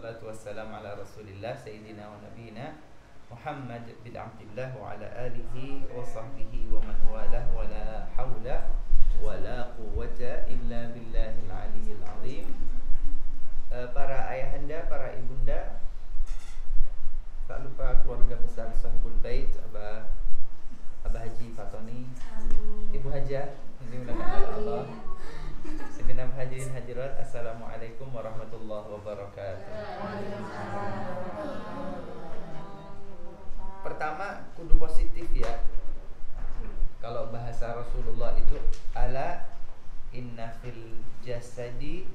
wassalatu wassalamu ala rasulillah Sayyidina wa nabiyina Muhammad bin Abdillah wa ala alihi wa sahbihi wa man walah wa la hawla wa la quwwata illa billahil aliyyil azim. Para ayahanda, para ibunda, tak lupa keluarga besar Sahibul Bait, Abah Haji Fatoni, Ibu Hajah, ini mudah-mudahan Allah. Segenap hadirin hadirat, assalamualaikum warahmatullahi wabarakatuh. Pertama, kudu positif ya. Kalau bahasa Rasulullah itu ala inna fil jasadi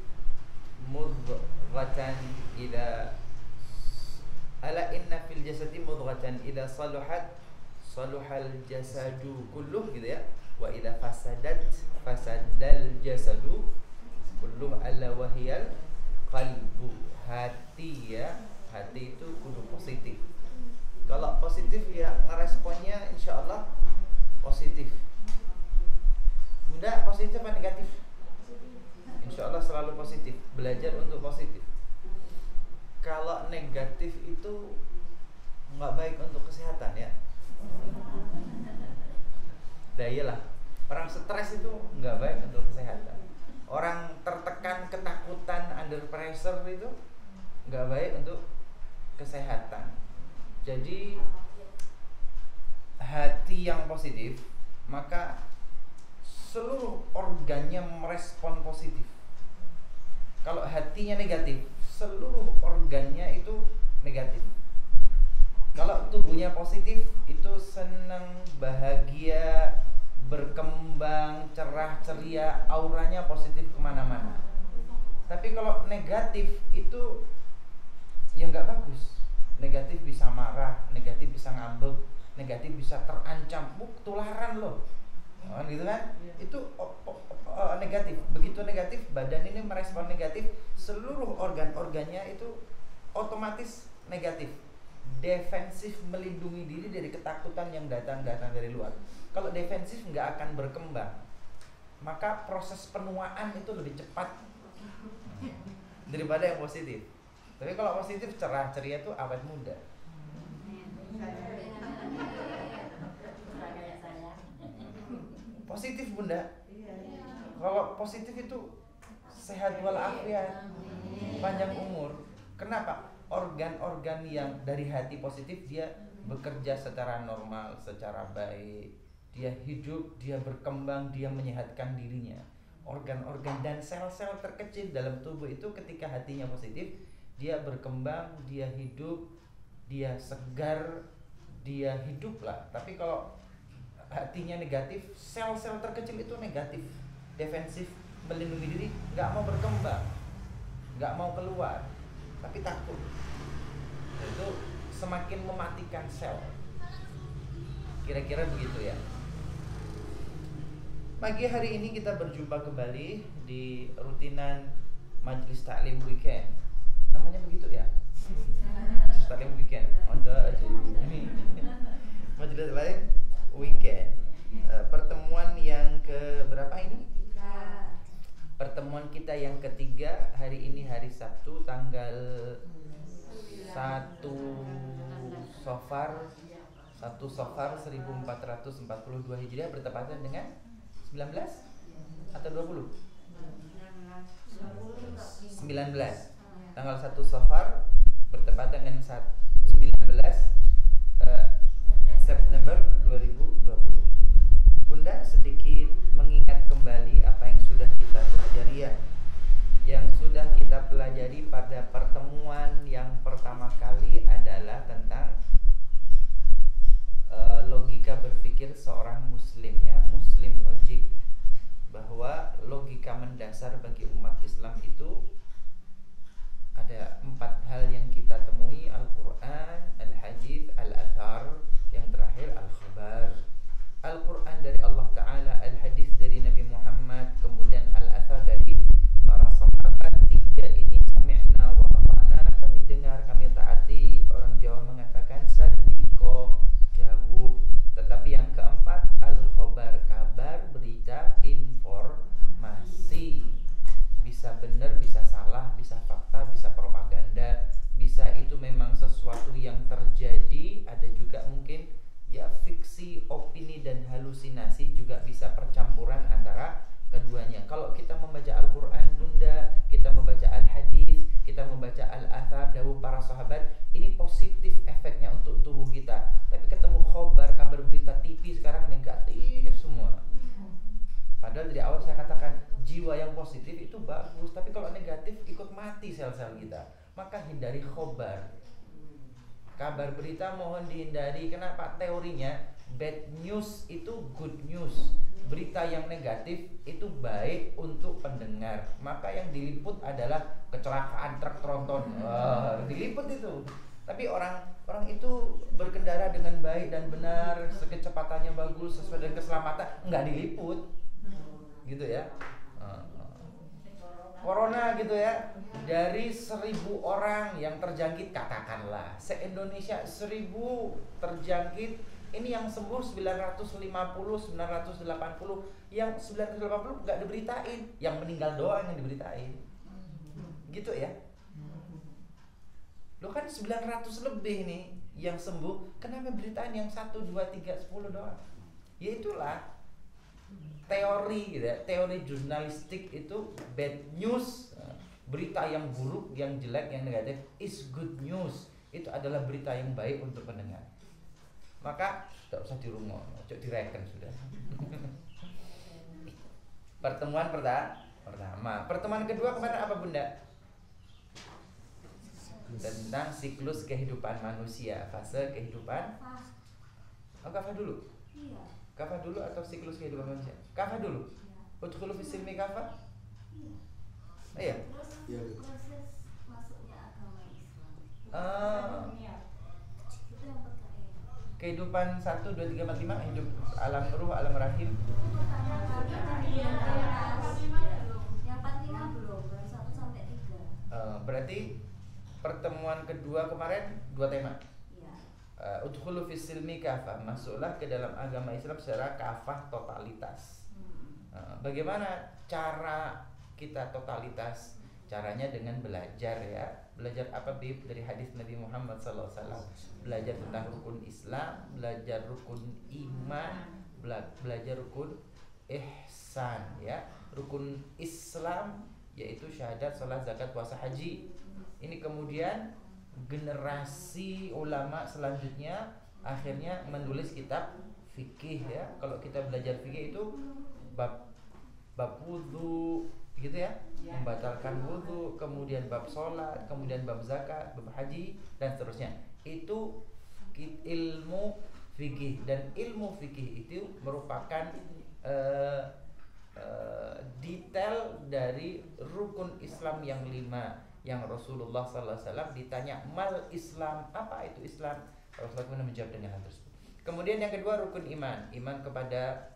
mudghatan ila ala inna fil jasadi mudghatan ila saluhat saluhal jasadu kulluh gitu ya. Wa idza fasadat fasadal jasadu kulluh ala wahiyal qalbu. Hati ya, hati itu kudu positif. Kalau positif ya ngeresponnya insyaallah positif. Bunda positif apa negatif? Insyaallah selalu positif. Belajar untuk positif. Kalau negatif itu nggak baik untuk kesehatan ya. Nah iyalah, orang stres itu nggak baik untuk kesehatan. Orang tertekan, ketakutan, under pressure itu nggak baik untuk kesehatan. Jadi hati yang positif, maka seluruh organnya merespon positif. Kalau hatinya negatif, seluruh organnya itu negatif. Kalau tubuhnya positif, itu senang, bahagia, berkembang, cerah, ceria, auranya positif kemana-mana. Tapi kalau negatif itu ya nggak bagus. Negatif bisa marah, negatif bisa ngambek, negatif bisa terancam, tularan loh, gitu kan? Itu negatif. Begitu negatif, badan ini merespon negatif, seluruh organ-organnya itu otomatis negatif. Defensif, melindungi diri dari ketakutan yang datang dari luar. Kalau defensif nggak akan berkembang, maka proses penuaan itu lebih cepat daripada yang positif. Tapi kalau positif, cerah ceria itu awet muda. Positif bunda. Kalau positif itu sehat walafiat, panjang umur. Kenapa? Organ-organ yang dari hati positif dia bekerja secara normal, secara baik. Dia hidup, dia berkembang, dia menyehatkan dirinya. Organ-organ dan sel-sel terkecil dalam tubuh itu ketika hatinya positif, dia berkembang, dia hidup, dia segar, dia hidup lah. Tapi kalau hatinya negatif, sel-sel terkecil itu negatif, defensif, melindungi diri, nggak mau berkembang, nggak mau keluar, tapi takut. Itu semakin mematikan sel. Kira-kira begitu ya. Pagi hari ini kita berjumpa kembali di rutinan Majelis Taklim Weekend. Namanya begitu ya? Majelis Taklim Weekend. Ada aja ini. Majelis Taklim Weekend. Pertemuan yang ke berapa ini? Pertemuan kita yang ketiga. Hari ini hari Sabtu tanggal 1 Safar 1442 Hijriah bertepatan dengan 19 atau 20? 19. Tanggal 1 Safar bertepatan dengan 19 September 2020. Bunda sedikit mengingat kembali apa yang sudah kita pelajari ya. Yang sudah kita pelajari pada pertemuan yang pertama kali adalah tentang logika berpikir seorang muslim ya, muslim logik. Bahwa logika mendasar bagi umat Islam itu ada 4 hal yang kita temui: Al-Quran, Al-Hadits, Al-Athar, yang terakhir Al-Khabar. Al-Quran dari Allah Ta'ala, Al-Hadits dari Nabi Muhammad, kemudian Al-Athar dari para sahabat. 3 ini sami'na wa ata'na, kami dengar, kami taati. Orang Jawa mengatakan sandiko, jauh. Tetapi yang keempat Al-Khabar, kabar, berita, informasi. Bisa benar, bisa salah. athar dawuh para sahabat, ini positif efeknya untuk tubuh kita. Tapi ketemu khobar, kabar berita TV sekarang negatif semua. Padahal dari awal saya katakan jiwa yang positif itu bagus, tapi kalau negatif ikut mati sel-sel kita. Maka hindari khobar. Kabar berita mohon dihindari. Kenapa? Teorinya bad news itu good news. Berita yang negatif itu baik untuk pendengar. Maka yang diliput adalah kecelakaan truk tronton. Diliput itu. Tapi orang itu berkendara dengan baik dan benar, kecepatannya bagus sesuai dengan keselamatan, nggak diliput. Gitu ya. Corona gitu ya, dari 1.000 orang yang terjangkit, katakanlah se-Indonesia 1.000 terjangkit, ini yang sembuh 950, 980, yang 980 nggak diberitain, yang meninggal doang yang diberitain, gitu ya. Lo kan 900 lebih nih yang sembuh, kenapa beritain yang 1, 2, 3, 10 doang? Ya itulah teori gitu ya, teori jurnalistik itu bad news, berita yang buruk, yang jelek, yang negatif is good news. Itu adalah berita yang baik untuk pendengar. Maka tidak usah dirungok, cok direken sudah. Pertemuan pertama. Pertemuan kedua kemarin apa Bunda? Tentang siklus kehidupan manusia, fase kehidupan. Oh, kafah dulu. Iya. Kafah dulu atau siklus kehidupan manusia? Kafah dulu. Udkhulu fi silmi kafah? Iya. Iya. Proses masuknya agama Islam. Itu yang pertama. Kehidupan 1, 2, 3, 4, 5, hidup alam ruh, alam rahim. Yang 45 belum, baru 1 sampai 3. Berarti pertemuan kedua kemarin 2 tema. Iya. Udkhulu fi silmi kafah, masuklah ke dalam agama Islam secara kafah totalitas. Bagaimana cara kita totalitas? Caranya dengan belajar ya. Belajar apa Bib? Dari hadis Nabi Muhammad SAW. Belajar tentang rukun Islam, belajar rukun iman, belajar rukun ihsan ya. Rukun Islam yaitu syahadat, salat, zakat, puasa, haji. Ini kemudian generasi ulama selanjutnya akhirnya menulis kitab fikih ya. Kalau kita belajar fikih itu bab wudu gitu ya, membatalkan wudu, kemudian bab sholat, kemudian bab zakat, bab haji dan seterusnya. Itu ilmu fikih, dan ilmu fikih itu merupakan detail dari rukun Islam yang 5 yang Rasulullah SAW ditanya mal Islam, apa itu Islam? Rasulullah menjawab dengan hal tersebut. Kemudian yang kedua rukun iman, iman kepada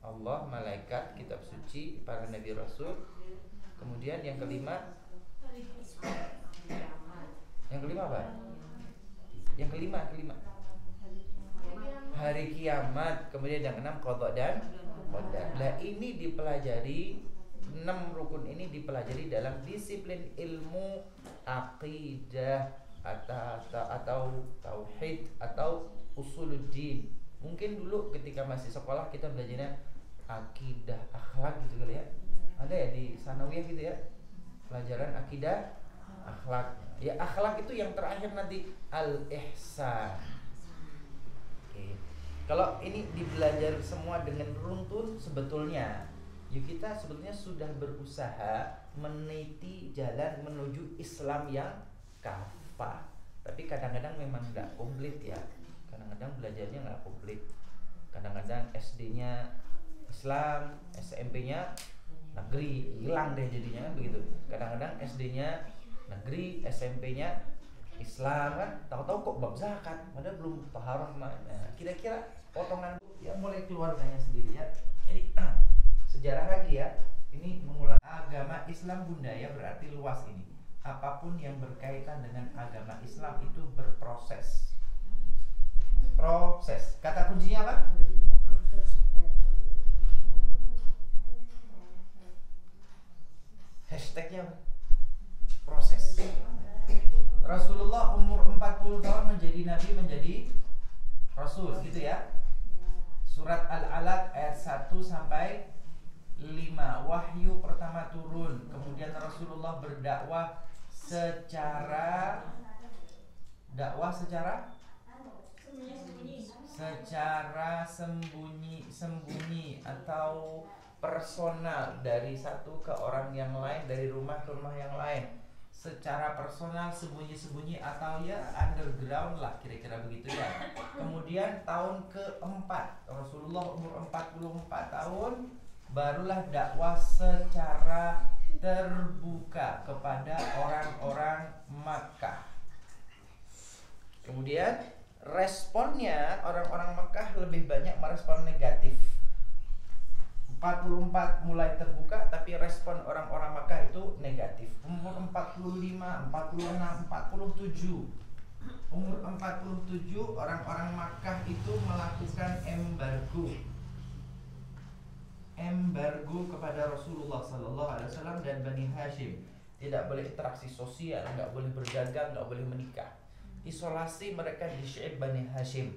Allah, malaikat, kitab suci, para nabi rasul. Kemudian yang kelima apa? Yang kelima hari kiamat. Kemudian yang 6 qada dan qadar. Nah ini dipelajari, 6 rukun ini dipelajari dalam disiplin ilmu aqidah atau tauhid atau usuluddin. Mungkin dulu ketika masih sekolah kita belajarnya akidah, akhlak gitu kali ya. Ada ya di sanawiyah gitu ya, pelajaran akidah, akhlak. Ya akhlak itu yang terakhir nanti al-ihsan. Oke. Kalau ini dibelajar semua dengan runtun, sebetulnya kita sebetulnya sudah berusaha meniti jalan menuju Islam yang kafah. Tapi kadang-kadang memang nggak komplit ya. Kadang-kadang belajarnya nggak komplit. Kadang-kadang SD-nya Islam, SMP-nya negeri, hilang deh jadinya kan begitu. Kadang-kadang SD-nya negeri, SMP-nya Islam kan, tahu-tahu kok bab zakat, padahal belum taharah. Nah, kira-kira potongan ya mulai keluarganya sendiri ya. Jadi sejarah lagi ya. Ini mengulang agama Islam Bunda ya, berarti luas ini. Apapun yang berkaitan dengan agama Islam itu berproses. Proses. Kata kuncinya apa? Hashtagnya proses. Rasulullah umur 40 tahun menjadi nabi, menjadi rasul gitu ya. Surat Al-Alaq ayat 1 sampai 5. Wahyu pertama turun. Kemudian Rasulullah berdakwah secara dakwah secara sembunyi atau personal dari satu ke orang yang lain, dari rumah ke rumah yang lain, secara personal sembunyi-sembunyi atau ya underground lah, kira-kira begitu ya. Kemudian tahun keempat, Rasulullah umur 44 tahun, barulah dakwah secara terbuka kepada orang-orang Makkah. Kemudian responnya orang-orang Makkah lebih banyak merespon negatif. 44 mulai terbuka, tapi respon orang-orang Makkah itu negatif. Umur 45, 46, 47. Umur 47 orang-orang Makkah itu melakukan embargo kepada Rasulullah SAW dan Bani Hashim. Tidak boleh interaksi sosial, nggak boleh berdagang, nggak boleh menikah. Isolasi mereka di Syi'ib Bani Hashim.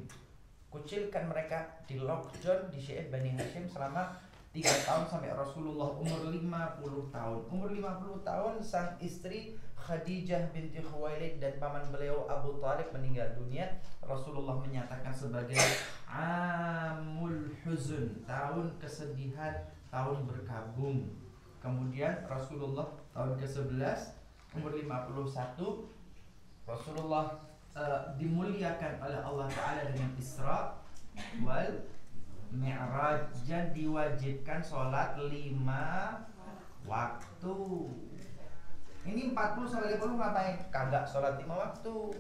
Kucilkan mereka, di lockdown di Syi'ib Bani Hashim selama 3 tahun sampai Rasulullah umur 50 tahun. Umur 50 tahun sang istri Khadijah binti Khuwailid dan paman beliau Abu Thalib meninggal dunia. Rasulullah menyatakan sebagai Amul Huzun, tahun kesedihan, tahun berkabung. Kemudian Rasulullah tahun ke-11 umur 51 Rasulullah dimuliakan oleh Allah Ta'ala dengan Isra wal Mi'raj, dan diwajibkan sholat 5 waktu. Ini 40 sampai 50 ngapain? Kagak sholat 5 waktu.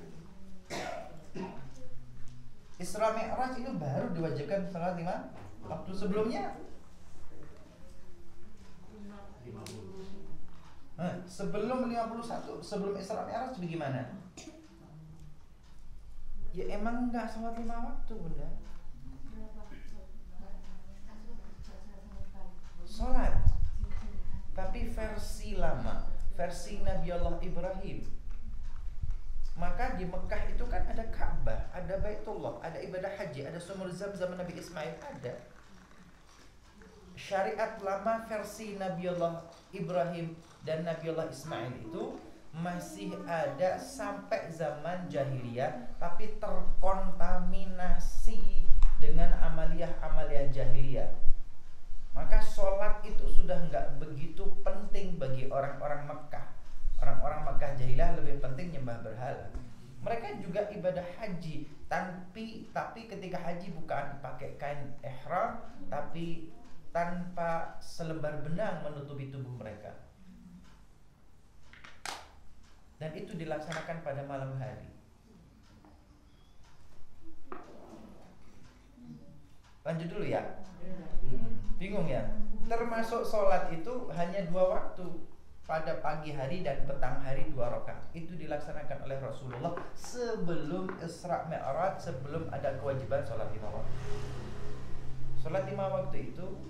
Isra Mi'raj itu baru diwajibkan sholat 5 waktu. Sebelumnya 50. Sebelum 51, sebelum Isra Mi'raj bagaimana? Ya emang enggak sholat 5 waktu, Bunda. Sholat, tapi versi lama, versi Nabi Allah Ibrahim. Maka di Mekah itu kan ada Ka'bah, ada Baitullah, ada ibadah haji, ada sumur Zam-Zam Nabi Ismail, ada. Syariat lama versi Nabi Allah Ibrahim dan Nabi Allah Ismail itu masih ada sampai zaman jahiliyah, tapi terkontaminasi dengan amaliyah-amaliyah jahiliyah. Maka sholat itu sudah nggak begitu penting bagi orang-orang Mekah. Orang-orang Mekah jahiliyah lebih penting nyembah berhala. Mereka juga ibadah haji, tapi ketika haji bukan pakai kain ihram, tapi tanpa selembar benang menutupi tubuh mereka. Dan itu dilaksanakan pada malam hari. Lanjut dulu ya. Bingung ya? Termasuk sholat itu hanya 2 waktu, pada pagi hari dan petang hari 2 rakaat. Itu dilaksanakan oleh Rasulullah sebelum Isra Mi'raj, sebelum ada kewajiban sholat 5 waktu. Sholat 5 waktu itu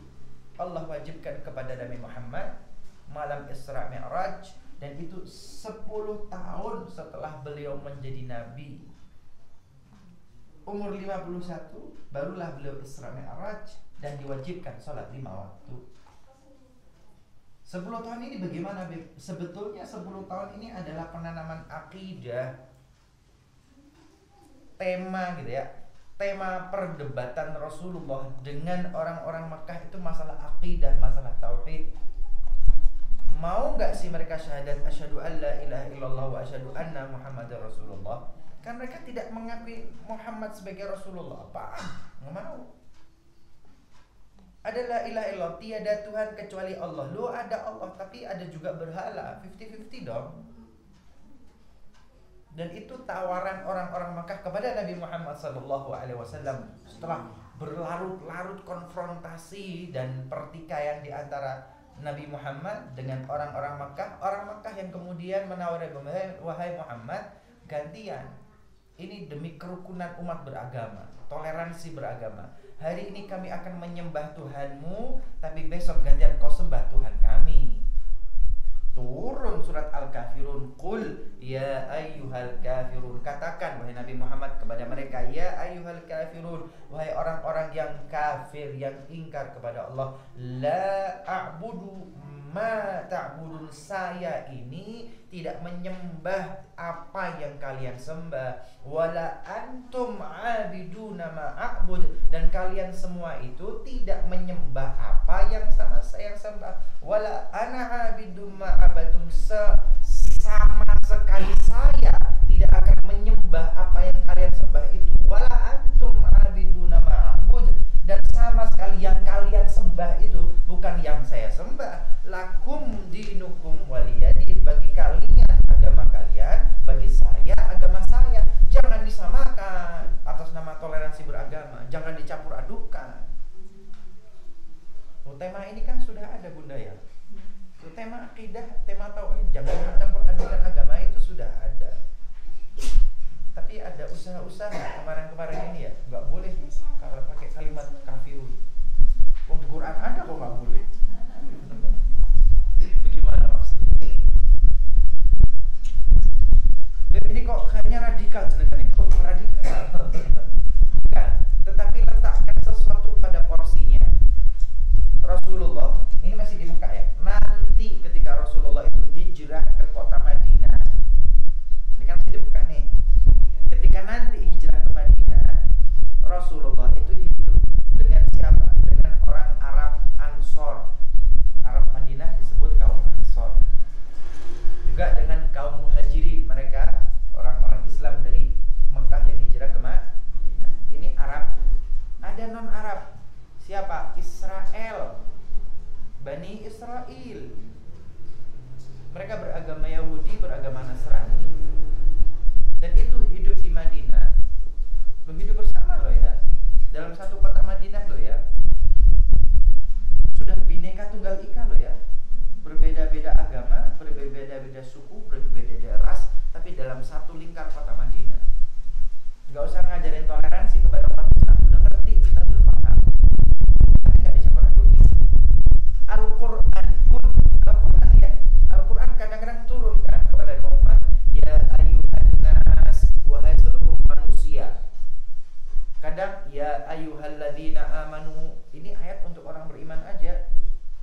Allah wajibkan kepada Nabi Muhammad malam Isra Mi'raj, dan itu 10 tahun setelah beliau menjadi Nabi. Umur 51 barulah beliau Isra Mi'raj dan diwajibkan sholat 5 waktu. 10 tahun ini bagaimana, Beb? Sebetulnya 10 tahun ini adalah penanaman akidah. Tema gitu ya, tema perdebatan Rasulullah dengan orang-orang Makkah itu masalah akidah, masalah tauhid. Mau nggak sih mereka syahadat asyhadu an la ilaha illallah wa asyhadu anna muhammadar rasulullah? Kan mereka tidak mengakui Muhammad sebagai Rasulullah. Apa? Nggak mau. Ada la ilaha illallah, tiada Tuhan kecuali Allah. Lu ada Allah, tapi ada juga berhala. 50-50 dong. Dan itu tawaran orang-orang Makkah kepada Nabi Muhammad SAW setelah berlarut-larut konfrontasi dan pertikaian di antara Nabi Muhammad dengan orang-orang Makkah. Orang Makkah yang kemudian menawari, wahai Muhammad, gantian. Ini demi kerukunan umat beragama, toleransi beragama. Hari ini kami akan menyembah Tuhanmu, tapi besok gantian kau sembah Tuhan kami. Turun surat Al-Kafirun. Qul ya ayyuhal kafirun. Katakan wahai Nabi Muhammad kepada mereka, ya ayyuhal kafirun, wahai orang-orang yang kafir, yang ingkar kepada Allah. La a'budu ma ta'budun, saya ini tidak menyembah apa yang kalian sembah, wala antum abiduna ma a'bud, dan kalian semua itu tidak menyembah apa yang sama saya sembah, wala ana abidum ma abatum, sama sekali saya tidak akan menyembah apa yang kalian sembah itu, wala antum abiduna ma a'bud, dan sama sekali yang kalian sembah itu bukan yang saya sembah. Lakum dinukum waliyadin, bagi kalian agama kalian, bagi saya agama saya. Jangan disamakan atas nama toleransi beragama, jangan dicampur adukan. Tema ini kan sudah ada Bunda ya. Tema akidah, tema tauhid, jangan mencampur adukan agama itu sudah ada. Tapi ada usaha-usaha kemarin-kemarin ini ya, nggak boleh kalau pakai kalimat kafir. Wong di Quran ada kok nggak boleh. Bagaimana maksudnya? Ini kok kayaknya radikal jenengan ini, kok radikal? Bukan, tetapi letakkan sesuatu pada porsinya. Rasulullah, ini masih di Mekah ya. Nanti ketika Rasulullah itu hijrah ke kota Madinah, ini kan masih di Mekah nih. Ketika nanti hijrah ke Madinah, Rasulullah itu hidup dengan siapa? Dengan orang Arab Ansor. Arab Madinah disebut kaum Ansor. Juga dengan kaum Muhajirin, mereka orang-orang Islam dari Mekah yang hijrah ke Madinah. Ini Arab. Ada non Arab. Siapa? Israel. Bani Israel. Mereka beragama Yahudi, beragama Nasrani. Dan itu hidup di Madinah. Hidup bersama loh ya. Dalam satu kota Madinah loh ya. Sudah bineka tunggal ika loh ya. Berbeda-beda agama, berbeda-beda suku, berbeda-beda ras, tapi dalam satu lingkar kota Madinah. Gak usah ngajarin toleransi kepada umat Islam, sudah ngerti, kita sudah paham. Tapi gak dicampur aduki. Al-Quran pun, Al-Quran ya, Al-Quran kadang-kadang turun kan kepada Muhammad, ya ayuhan nas, wahai seluruh manusia. Kadang ya ayyuhalladzina amanu, ini ayat untuk orang beriman aja.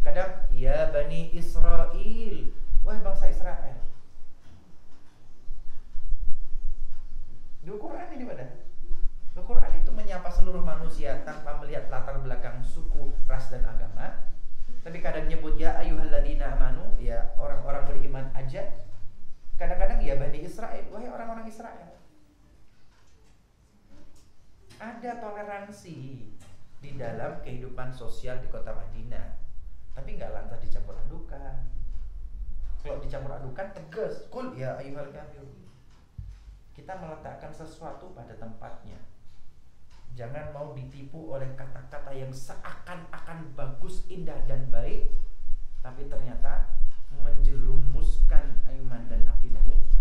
Kadang ya Bani Israel, wahai bangsa Israel. Di Al-Quran ini pada Al-Quran itu menyapa seluruh manusia tanpa melihat latar belakang suku, ras dan agama. Tapi kadang nyebut ya ayyuhalladzina amanu, ya orang-orang beriman aja. Kadang-kadang ya Bani Israel, wahai orang-orang Israel. Ada toleransi di dalam kehidupan sosial di kota Madinah, tapi nggak lantas dicampur adukan. Kalau dicampur adukan tegas, kul ya ayyuhal kafirun. Kita meletakkan sesuatu pada tempatnya. Jangan mau ditipu oleh kata-kata yang seakan-akan bagus, indah dan baik, tapi ternyata menjerumuskan iman dan akidah kita.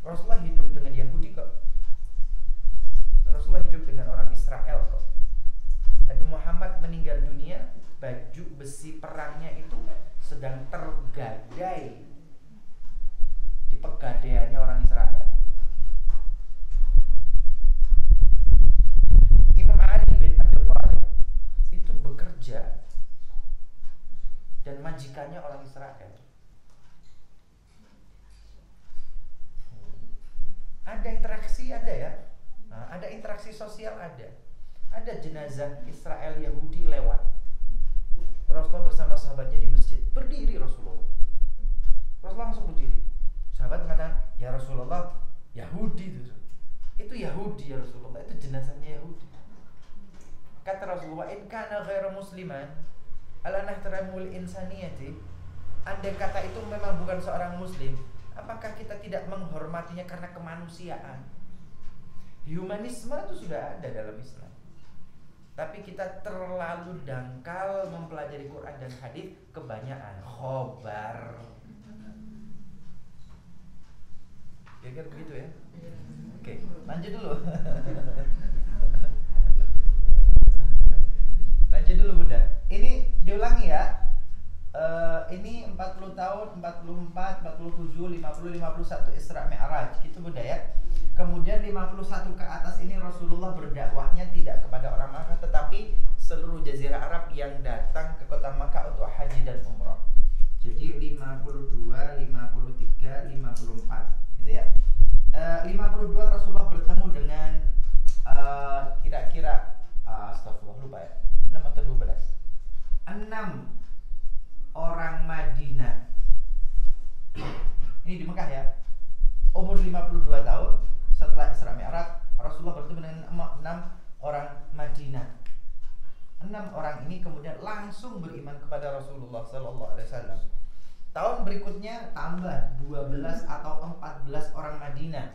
Rasulullah hidup dengan Yahudi kok. Rasulullah hidup dengan orang Israel kok. Nabi Muhammad meninggal dunia, baju besi perangnya itu sedang tergadai di pegadaiannya orang Israel. Imam Ali bin Abi Thalib itu bekerja dan majikannya orang Israel. Ada interaksi, ada ya. Nah, ada interaksi sosial, ada jenazah Israel Yahudi lewat. Rasulullah bersama sahabatnya di masjid, berdiri Rasulullah langsung berdiri. Sahabat mengatakan, ya Rasulullah, Yahudi itu Yahudi ya Rasulullah, itu jenazahnya Yahudi. Kata Rasulullah, in kana ghairu musliman ala nahtaramul insaniyati, andai kata itu memang bukan seorang muslim, apakah kita tidak menghormatinya karena kemanusiaan? Humanisme itu sudah ada dalam Islam, tapi kita terlalu dangkal mempelajari Quran dan hadis, kebanyakan khobar. Kira-kira begitu ya. Oke, lanjut dulu. Lanjut dulu Bunda. Ini diulangi ya. Ini 40 tahun, 44, 47, 50, 51 Isra Mi'raj. Gitu Bunda ya. Kemudian 51 ke atas ini Rasulullah berdakwahnya tidak kepada orang Makkah, tetapi seluruh jazirah Arab yang datang ke kota Makkah untuk haji dan umrah. Jadi 52, 53, 54 gitu ya. 52 Rasulullah bertemu dengan kira-kira astagfirullah lupa ya. 6 atau 12. 6 orang Madinah. Ini di Mekah ya. Umur 52 tahun setelah Isra Mi'raj, Rasulullah bertemu dengan 6 orang Madinah. 6 orang ini kemudian langsung beriman kepada Rasulullah sallallahu alaihi wasallam. Tahun berikutnya tambah 12 atau 14 orang Madinah.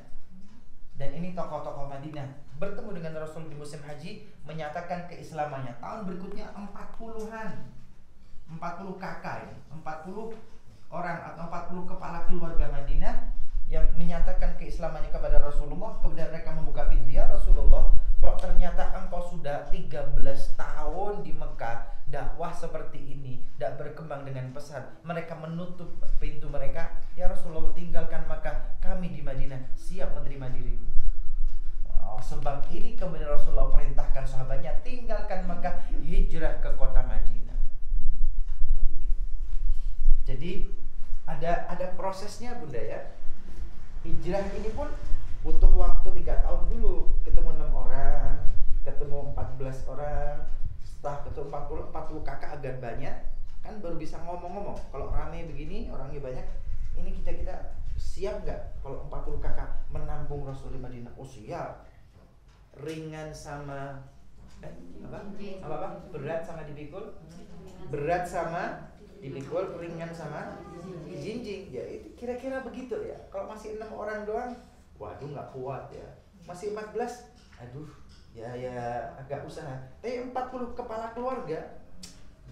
Dan ini tokoh-tokoh Madinah bertemu dengan Rasul di musim haji, menyatakan keislamannya. Tahun berikutnya 40-an. 40 kakak ini, 40 orang atau 40 kepala keluarga Madinah yang menyatakan keislamannya kepada Rasulullah. Kemudian mereka membuka pintu, ya Rasulullah, kalau ternyata engkau sudah 13 tahun di Mekah, dakwah seperti ini tidak berkembang dengan pesat, mereka menutup pintu mereka, ya Rasulullah, tinggalkan Mekah, kami di Madinah siap menerima dirimu. Sebab ini kemudian Rasulullah perintahkan sahabatnya tinggalkan Mekah, hijrah ke kota Madinah. Jadi ada prosesnya Bunda ya. Hijrah ini pun butuh waktu 3 tahun dulu. Ketemu 6 orang, ketemu 14 orang, setelah ketemu 40 kakak agak banyak, kan baru bisa ngomong-ngomong. Kalau rame begini, orangnya banyak, ini kita siap nggak kalau 40 kakak menampung Rasul di Madinah? Oh siap. Ringan sama apa? Berat sama dipikul? Berat sama dipikul, ringan sama dijinjing. Ya itu kira-kira begitu ya. Kalau masih 6 orang doang, waduh nggak kuat ya. Masih 14, aduh ya agak usaha. Tapi 40 kepala keluarga,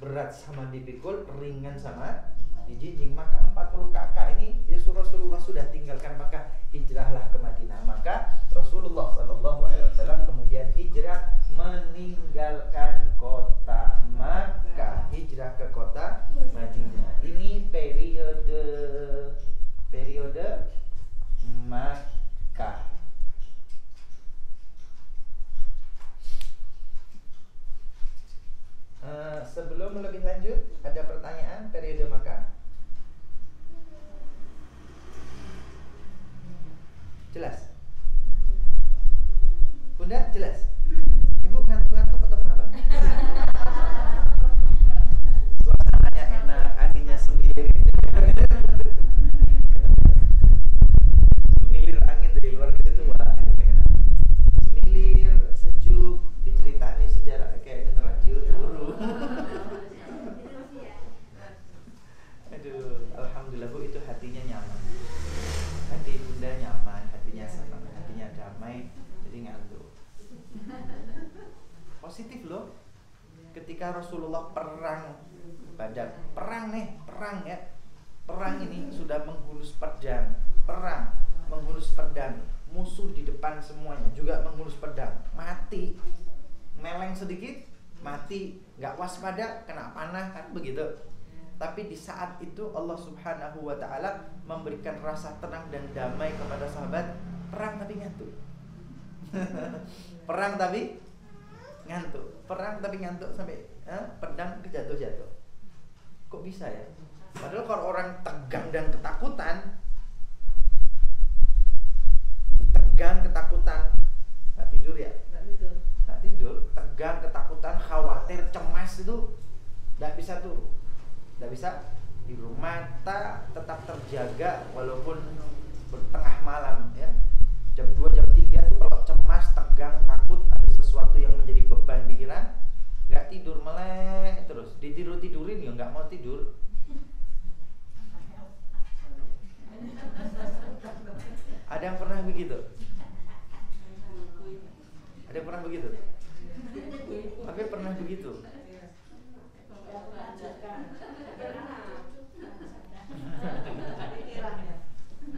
berat sama dipikul, ringan sama dijinjing. Maka 40 kakak ini ya Rasulullah sudah tinggalkan, maka hijrahlah ke Madinah. Maka Rasulullah SAW kemudian hijrah meninggalkan kota Makkah, hijrah ke kota Madinah. Ini periode Makkah. Sebelum lebih lanjut, ada pertanyaan periode Makkah? Jelas? Bunda jelas? Ibu ngantuk-ngantuk atau kenapa? Suasananya enak, anginnya sendiri. Semilir angin dari luar ke situ, wah. Semilir, sejuk, diceritain sejarah kayak denger radio dulu. Aduh, alhamdulillah Bu, itu hatinya nyaman. Hati Bunda nyaman, hatinya senang, hatinya damai, jadi ngantuk. Positif loh. Ketika Rasulullah perang Badar, perang ya. Perang ini sudah menghunus pedang, musuh di depan semuanya juga menghunus pedang, mati, meleng sedikit, mati, nggak waspada, kena panah kan begitu. Tapi di saat itu Allah Subhanahu wa ta'ala memberikan rasa tenang dan damai kepada sahabat. Perang tapi ngantuk. Perang tapi ngantuk sampai pedang kejatuh-jatuh. Kok bisa ya? Padahal kalau orang tegang dan ketakutan, nggak tidur ya? Nggak tidur. Tegang, ketakutan, khawatir, cemas itu nggak bisa turun. Nggak bisa tidur, mata tetap terjaga walaupun bertengah malam ya. Jam 2, jam 3 tuh kalau cemas, tegang, takut, ada sesuatu yang menjadi beban pikiran, nggak tidur, melek terus. Ditidur-tidurin ya nggak mau tidur. Ada yang pernah begitu? Ada yang pernah begitu? Tapi pernah begitu?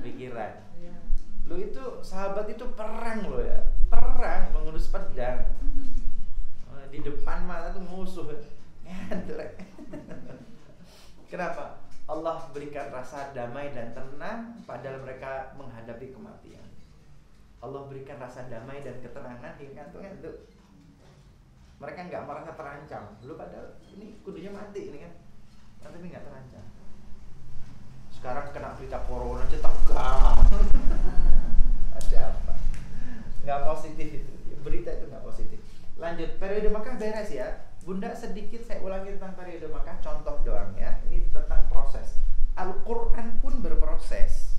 Pikiran. Lu itu sahabat itu perang lo ya, perang mengurus pedang. Di depan mata tuh musuh, ngantelek. Kenapa? Allah berikan rasa damai dan tenang padahal mereka menghadapi kematian. Allah berikan rasa damai dan ketenangan hingga ngantuk. Mereka nggak merasa terancam. Lu padahal ini kudunya mati ini kan, tapi nggak terancam. Sekarang kena berita corona aja tegang. Ada apa? Nggak positif itu. Berita itu nggak positif. Lanjut, periode Makkah beres ya. Bunda sedikit saya ulangi tentang periode Makkah, contoh doang ya. Ini tentang proses. Al-Quran pun berproses.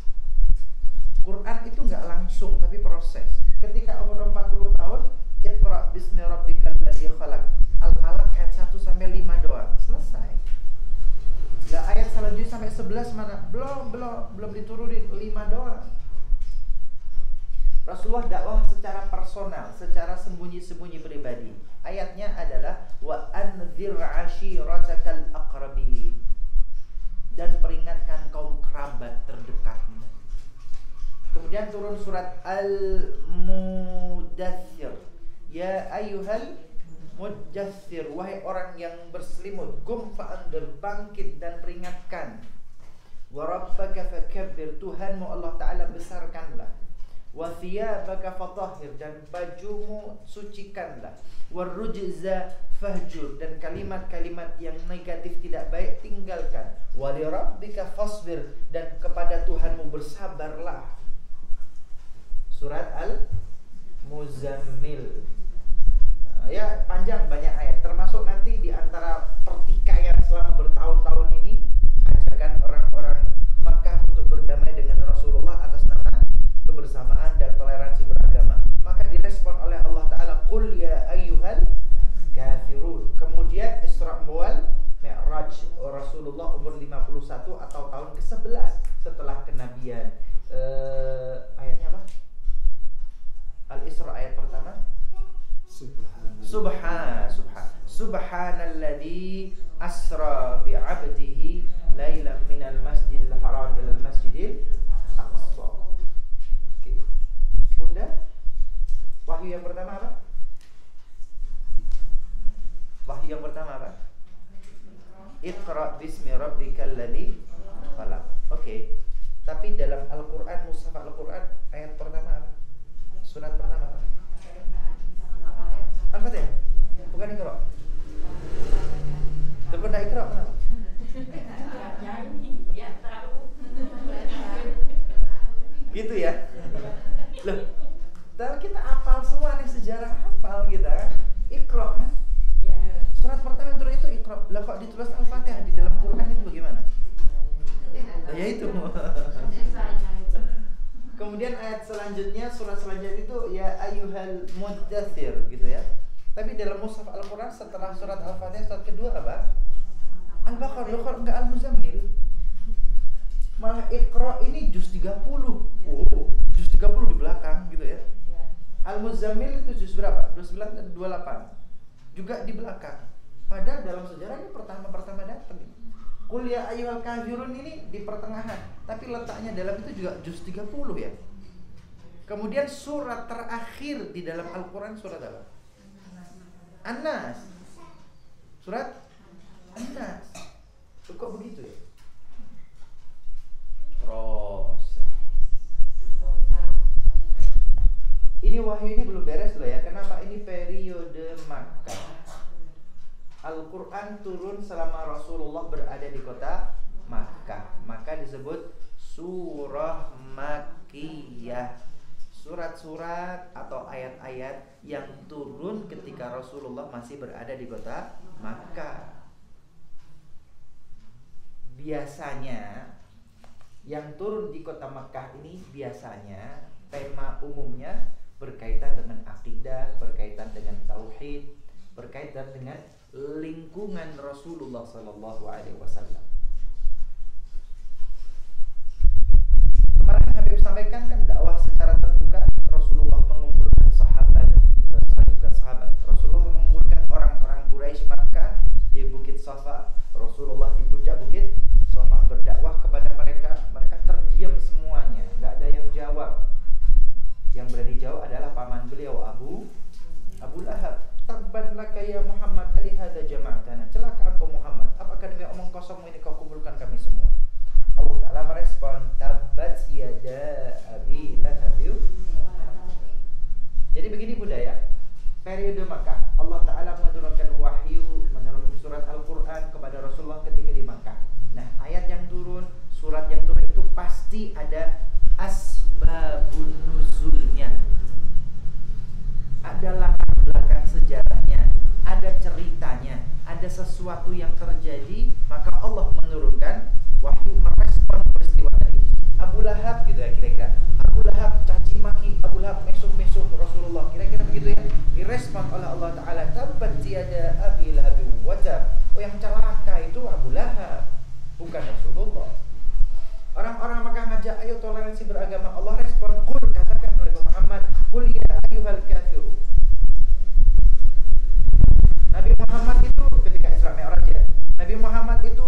Quran itu nggak langsung tapi proses. Ketika umur 40 tahun, Iqra bismi rabbikal ladzi khalaq. Al-Alaq ayat 1 sampai 5 doang. Selesai. Lah ayat selanjutnya sampai 11 mana? Belum diturunin, 5 doang. Rasulullah dakwah secara personal, secara sembunyi-sembunyi pribadi. Ayatnya adalah wa anzir 'ashiratakal aqrabin. Dan peringatkan kaum kerabat terdekatmu. Kemudian turun surat Al-Mudaththir. Ya ayyuhal mudaththir, wahai orang yang berselimut, qum fa'anzir, bangkit dan peringatkan. Wa rabbaka fakabbir, Tuhanmu Allah Ta'ala besarkanlah. Wa thiyabaka fatahhir, dan bajumu sucikanlah. Wa rujza fahjur, dan kalimat-kalimat yang negatif tidak baik tinggalkan. Wa li rabbika fasbir, dan kepada Tuhanmu bersabarlah. Surat Al-Muzammil. Ya panjang, banyak ayat. Termasuk nanti di antara pertikaian selama bertahun-tahun ini, ajakan orang-orang Makkah untuk berdamai dengan Rasulullah atas nama kebersamaan dan toleransi beragama. Maka direspon oleh Allah Ta'ala, Qul ya ayyuhal kafirun. Kemudian Isra wal Mi'raj, Rasulullah umur 51 atau tahun ke-11 setelah kenabian. Ayatnya apa? Al-Isra ayat pertama. Subhanalladzi asra bi'abdihi lailan minal masjidil haram ilal masjidil aqsa. Oke. Bunda, wahyu yang pertama apa? Wahyu yang pertama apa? Iqra bismi rabbikal ladzi khalaq. Oke. Tapi dalam Al-Qur'an, mushaf Al-Qur'an, ayat pertama apa? Surat pertama apa? Al-Fatihah? Bukan Iqra. Bukan Iqra, kenapa? Gitu ya? Loh, tapi kita hafal semua nih, sejarah hafal kita. Iqra kan? Surat pertama yang turun itu Iqra. Lah kok ditulis Al-Fatihah di dalam Quran itu bagaimana? Ya itu. Kemudian ayat selanjutnya, surat selanjutnya itu ya ayyuhal mudaththir gitu ya. Tapi dalam mushaf Al-Quran setelah surat Al-Fatihah, surat kedua apa? Al-Baqarah. Loh kok enggak Al-Muzammil? Malah Iqra ini juz 30. Juz 30 di belakang gitu ya. Al-Muzammil itu juz berapa? 29 dan 28. Juga di belakang. Padahal dalam sejarah ini pertama-pertama datang ini. Qul ya ayyuhal kafirun ini di pertengahan, tapi letaknya dalam itu juga juz 30 ya. Kemudian surat terakhir di dalam Al-Quran surat apa? An-Nas. Surat An-Nas. Kok begitu ya? Terus ini wahyu ini belum beres loh ya. Kenapa ini periode Makkah? Al-Quran turun selama Rasulullah berada di kota Makkah, maka disebut surah Makkiyah. Surat-surat atau ayat-ayat yang turun ketika Rasulullah masih berada di kota Makkah. Biasanya yang turun di kota Makkah ini biasanya tema umumnya berkaitan dengan akidah, berkaitan dengan tauhid, berkaitan dengan lingkungan Rasulullah Sallallahu Alaihi Wasallam. Kemarin Habib sampaikan kan dakwah secara terbuka. Rasulullah mengumpulkan sahabat. Rasulullah mengumpulkan orang-orang Quraisy Makkah di Bukit Safa. Rasulullah di puncak Bukit Safa berdakwah kepada mereka. Mereka terdiam semuanya, nggak ada yang jawab. Yang berani jawab adalah paman beliau Abu Lahab. Tabban laka ya Muhammad, alihada jama'atana. Celaka engkau Muhammad, apakah demi omong kosongmu ini kau kumpulkan kami semua? Allah Ta'ala merespon, tabbat yada abi lahab. Jadi begini Bunda ya, periode Makkah Allah Ta'ala menurunkan wahyu, menurunkan surat Al-Quran kepada Rasulullah ketika di Makkah. Nah ayat yang turun, surat yang turun direspon oleh Allah Ta'ala, tabbat yada abi lahabin wa tab. Oh, yang celaka itu Abu Lahab, bukan Rasulullah. Orang-orang Makkah ngajak, ayo toleransi beragama. Allah respon, qul, katakan oleh Muhammad, qul ya ayyuhal kafirun. Nabi Muhammad itu ketika Isra Mi'raj ya, Nabi Muhammad itu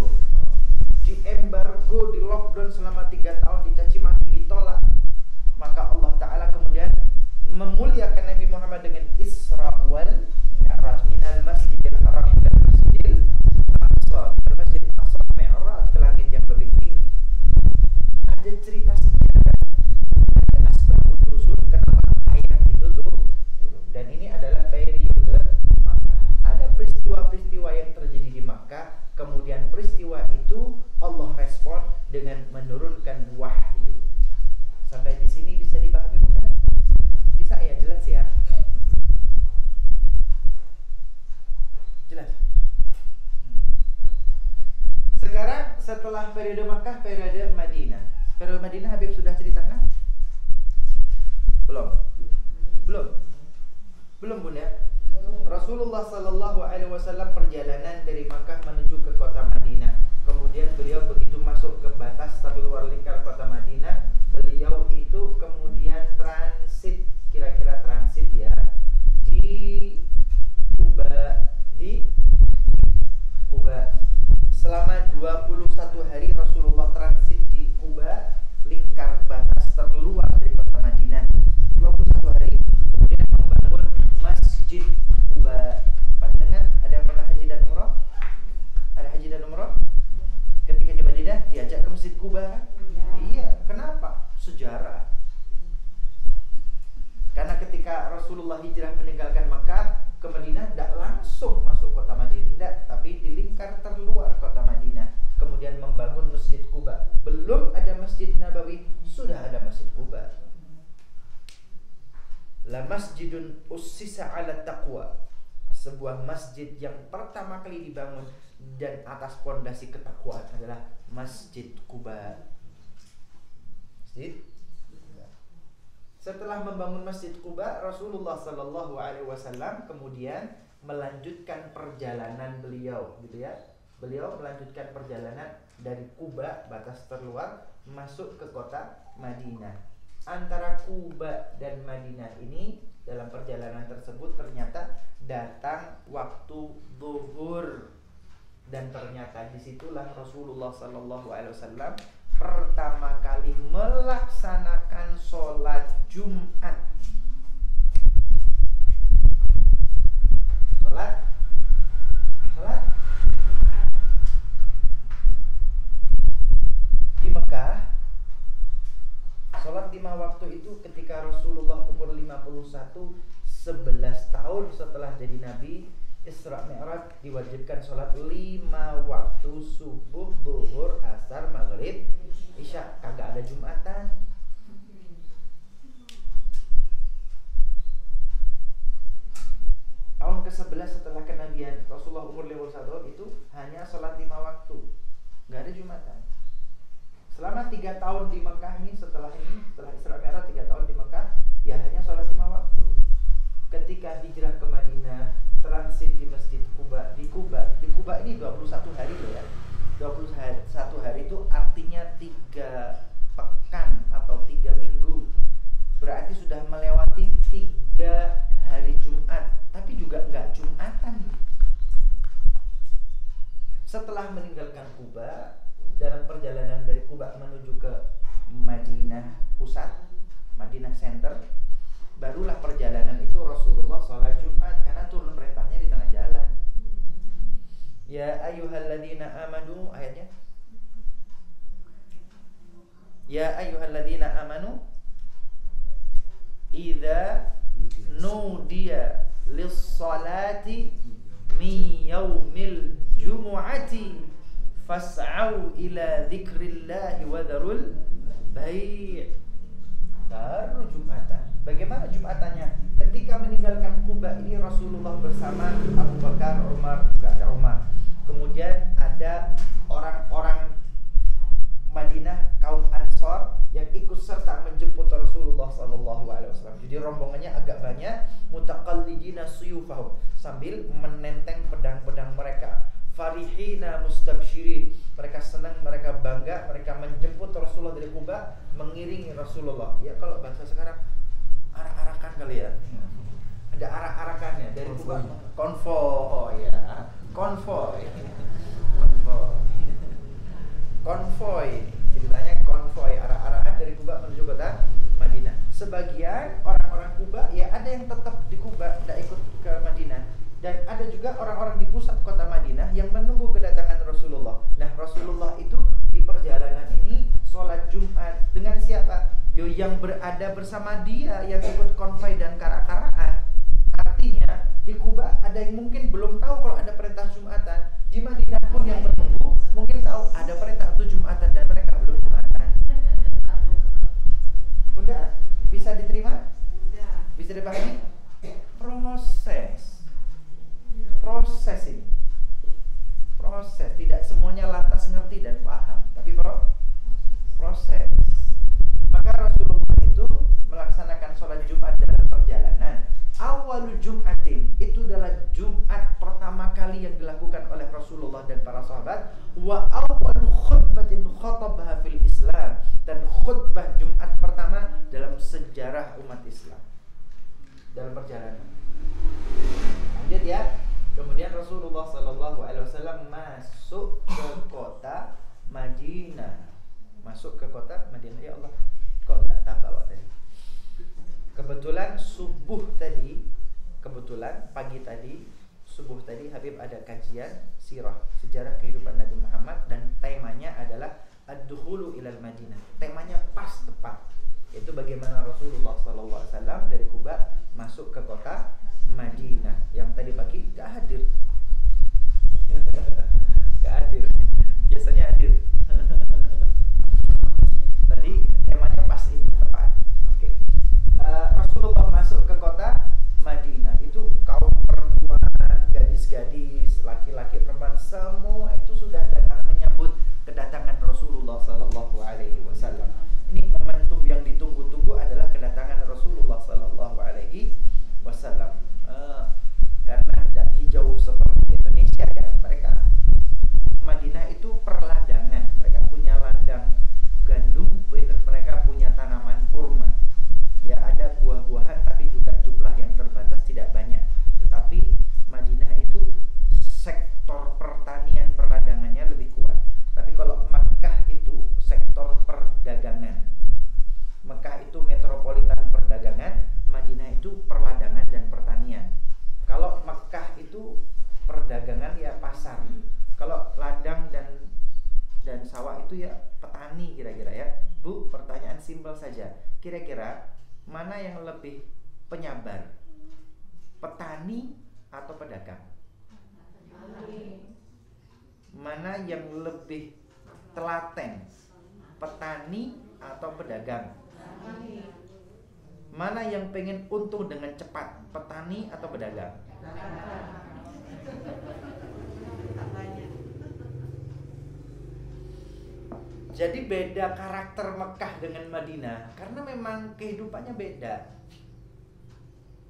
diembargo, di lockdown selama 3 tahun, dicaci maki, ditolak. Maka Allah Ta'ala kemudian memuliakan Nabi Muhammad dengan Isra wal Mi'raj, minal masjidil haram ila masjidil aqsa, dari masjidil aqsa Mi'raj ke langit yang lebih tinggi. Ada cerita sejarah, ada asbabun nuzul kenapa ayat itu turun. Dan ini adalah periode Makkah. Ada peristiwa-peristiwa yang terjadi di Makkah, kemudian peristiwa itu Allah respon dengan menurunkan wahyu. Sampai di sini bisa dipahami bukan? Bisa ya, jelas ya? Jelas. Sekarang setelah periode Makkah, periode Madinah. Periode Madinah Habib sudah ceritakan? Belum? Belum Bunda? Rasulullah sallallahu alaihi wasallam perjalanan dari Makkah menuju ke kota Madinah. Kemudian beliau begitu masuk ke batas terluar lingkar kota Madinah, beliau itu kemudian transit, kira-kira transit ya, di Quba. Selama 21 hari Rasulullah transit di Quba, lingkar batas terluar dari kota Madinah. 21 hari kemudian membangun Masjid Quba. Pandangan ada yang pernah haji dan umrah? Ada haji dan umrah? Ketika di Madinah diajak ke Masjid Quba kan? Iya. Kenapa? Sejarah. Karena ketika Rasulullah hijrah meninggalkan Makkah ke Madinah, tidak langsung masuk kota Madinah, tapi di lingkar terluar kota Madinah. Kemudian membangun Masjid Quba. Belum ada Masjid Nabawi, sudah ada Masjid Quba. La masjidun ussisa ala taqwa, sebuah masjid yang pertama kali dibangun dan atas pondasi ketakwaan adalah Masjid Quba. Setelah membangun Masjid Quba, Rasulullah sallallahu alaihi wasallam kemudian melanjutkan perjalanan beliau, gitu ya. Beliau melanjutkan perjalanan dari Quba, batas terluar, masuk ke kota Madinah. Antara Quba dan Madinah ini dalam perjalanan tersebut ternyata datang waktu zuhur, dan ternyata disitulah Rasulullah sallallahu alaihi wasallam pertama kali melaksanakan sholat Jumat. Sholat di Mekah. Sholat 5 waktu itu ketika Rasulullah umur 51, 11 tahun setelah jadi Nabi, Isra Mi'raj diwajibkan sholat 5 waktu, subuh, zuhur, asar, maghrib, isya. Kagak ada Jumatan. Tahun ke-11 setelah kenabian, Rasulullah umur 51 tahun itu hanya sholat 5 waktu, gak ada Jumatan. Selama 3 tahun di Mekah ini, setelah Isra Mi'raj 3 tahun di Mekah, ya hanya sholat 5 waktu. Ketika hijrah ke Madinah, transit di Masjid Quba, di Quba ini 21 hari loh ya. 21 hari itu artinya 3 pekan atau 3 minggu. Berarti sudah melewati 3 hari Jumat, tapi juga enggak Jumatan. Setelah meninggalkan Quba, dalam perjalanan dari Quba menuju ke Madinah pusat, Madinah Center, barulah perjalanan itu Rasulullah sholat Jumat, karena turun perintahnya di tengah jalan. Ya ayyuhalladzina amanu, ayatnya ya ayyuhalladzina amanu idza nudiya lis-salati min yaumil jumu'ati fas'au ila dzikrillahi wa dzarul bai'. Baru Jumatan. Bagaimana Jumatannya? Ketika meninggalkan Quba ini Rasulullah bersama Abu Bakar, Umar, juga ada Umar. Kemudian ada orang-orang Madinah, kaum Ansor yang ikut serta menjemput Rasulullah SAW. Jadi rombongannya agak banyak, mutaqallidina suyufahum, sambil menenteng pedang-pedang mereka. Farihina mustabsyirin, mereka senang, mereka bangga, mereka menjemput Rasulullah dari Quba, mengiringi Rasulullah. Ya kalau bahasa sekarang arak-arakan kali ya. Ada arak-arakannya dari Quba. Konvoy ya. Konvoy. Konvoy. Ceritanya konvoy arak-arakan dari Quba menuju kota Madinah. Sebagian orang-orang Quba ya ada yang tetap di Quba, tidak ikut ke Madinah. Dan ada juga orang-orang di pusat kota Madinah yang menunggu kedatangan Rasulullah. Nah, Rasulullah itu di perjalanan ini sholat Jumat dengan siapa? Yo, yang berada bersama dia, yang ikut konvoy dan karak-karakan. Artinya di Quba ada yang mungkin belum tahu kalau ada perintah Jumatan. Di Madinah pun yang menunggu mungkin tahu ada perintah untuk Jumatan dan mereka belum Jumatan. Udah bisa diterima? Bisa dipahami? Proses ini. Proses, tidak semuanya lantas ngerti dan paham, tapi proses. Maka Rasulullah itu melaksanakan sholat Jumat dalam perjalanan. Awalul Jum'atin, itu adalah Jumat pertama kali yang dilakukan oleh Rasulullah dan para sahabat. Wa awwalu khutbatin khatabaha fil Islam, dan khutbah Jumat pertama dalam sejarah umat Islam dalam perjalanan. Lanjut ya. Kemudian Rasulullah SAW masuk ke kota Madinah. Masuk ke kota Madinah. Ya Allah, kok enggak tabawa tadi? Kebetulan pagi tadi, subuh tadi Habib ada kajian sirah, sejarah kehidupan Nabi Muhammad, dan temanya adalah ad-dukhulu ilal Madinah. Temanya pas tepat, yaitu bagaimana Rasulullah SAW dari Quba masuk ke kota Madinah. Yang tadi pagi gak hadir. Biasanya hadir. Tadi temanya pas ini tepat. Oke. Rasulullah masuk ke kota Madinah. Itu kaum perempuan, gadis-gadis, laki-laki, perempuan, semua itu sudah datang menyambut kedatangan Rasulullah SAW. Ini momentum yang ditunggu-tunggu adalah kedatangan Rasulullah SAW. Karena tidak hijau seperti Indonesia ya, mereka Madinah itu perladangan, mereka punya ladang gandum, mereka punya tanaman kurma. Ya ada buah-buahan, tapi juga jumlah yang terbatas, tidak banyak. Tetapi Madinah itu sektor pertanian perladangannya lebih kuat. Tapi kalau Makkah itu sektor perdagangan. Makkah itu metropolitan perdagangan, Madinah itu perladangan dan pertanian. Kalau Makkah itu perdagangan ya pasar. Kalau ladang dan sawah itu ya petani kira-kira ya. Bu, pertanyaan simpel saja. Kira-kira mana yang lebih penyabar? Petani atau pedagang? Mana yang lebih telaten? Petani atau pedagang? Mana yang pengen untung dengan cepat? Petani atau pedagang? Jadi beda karakter Mekah dengan Madinah, karena memang kehidupannya beda.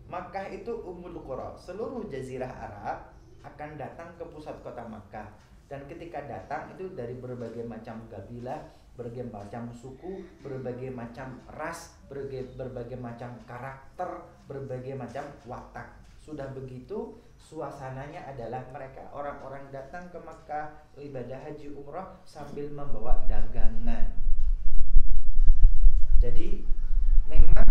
Makkah itu Ummul Qura, seluruh jazirah Arab akan datang ke pusat kota Makkah. Dan ketika datang itu dari berbagai macam kabilah, berbagai macam suku, berbagai macam ras, berbagai macam karakter, berbagai macam watak. Sudah begitu, suasananya adalah mereka orang-orang datang ke Makkah ibadah haji umrah sambil membawa dagangan. Jadi memang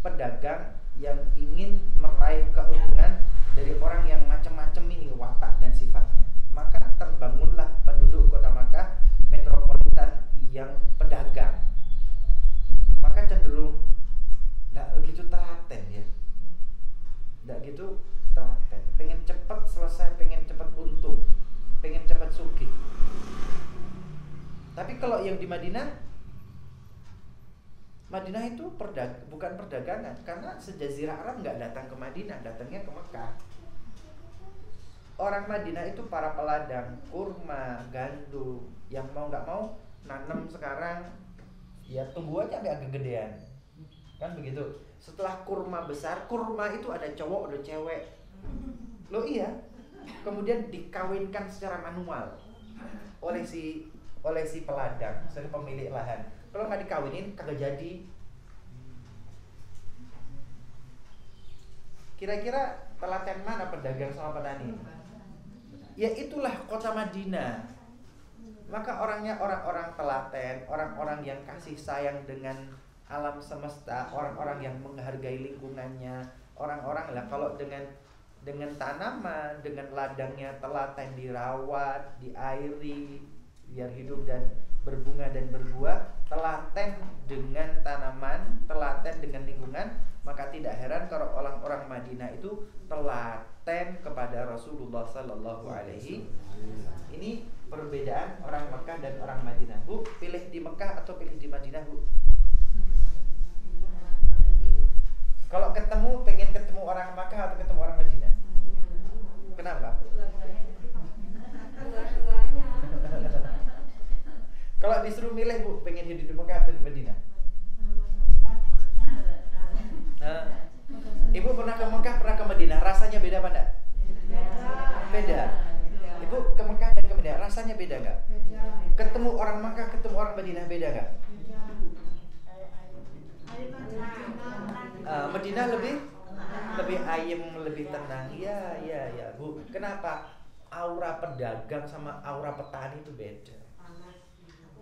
pedagang yang ingin meraih keuntungan dari orang yang macam-macam ini watak dan sifatnya, maka terbangunlah penduduk kota Makkah metropolitan yang pedagang. Maka cenderung tidak begitu telaten ya, tidak gitu telaten, pengen cepat selesai, pengen cepat untung, pengen cepat sugih. Tapi kalau yang di Madinah itu bukan perdagangan, karena sejazirah Arab nggak datang ke Madinah, datangnya ke Mekah. Orang Madinah itu para peladang kurma, gandum, yang mau nggak mau nanam sekarang, ya tunggu aja sampai agak gedean. Kan begitu. Setelah kurma besar, kurma itu ada cowok, ada cewek. Loh iya. Kemudian dikawinkan secara manual oleh si peladang, si pemilik lahan. Kalau nggak dikawinin, kagak jadi. Kira-kira telaten mana pedagang sama petani? Ya itulah kota Madinah. Maka orangnya orang-orang telaten, orang-orang yang kasih sayang dengan alam semesta, orang-orang yang menghargai lingkungannya, orang-orang lah kalau dengan tanaman, dengan ladangnya telaten dirawat, diairi, biar hidup dan berbunga dan berbuah, telaten dengan tanaman, telaten dengan lingkungan, maka tidak heran kalau orang-orang Madinah itu telaten kepada Rasulullah Sallallahu Alaihi. Ini perbedaan orang Mekah dan orang Madinah. Bu, pilih di Mekah atau pilih di Madinah, Bu? Kalau pengen ketemu orang Mekah atau ketemu orang Madinah? Kenapa? Kalau disuruh milih, Bu, pengen hidup di Mekah atau di Madinah? Ibu pernah ke Mekah, pernah ke Madinah, rasanya beda apa enggak? Beda. Ibu ke Mekah dan ke Madinah, rasanya beda enggak? Ketemu orang Mekah, ketemu orang Madinah, beda enggak? Madinah lebih ayem, lebih tenang. Ya, Bu. Kenapa? Aura pedagang sama aura petani itu beda.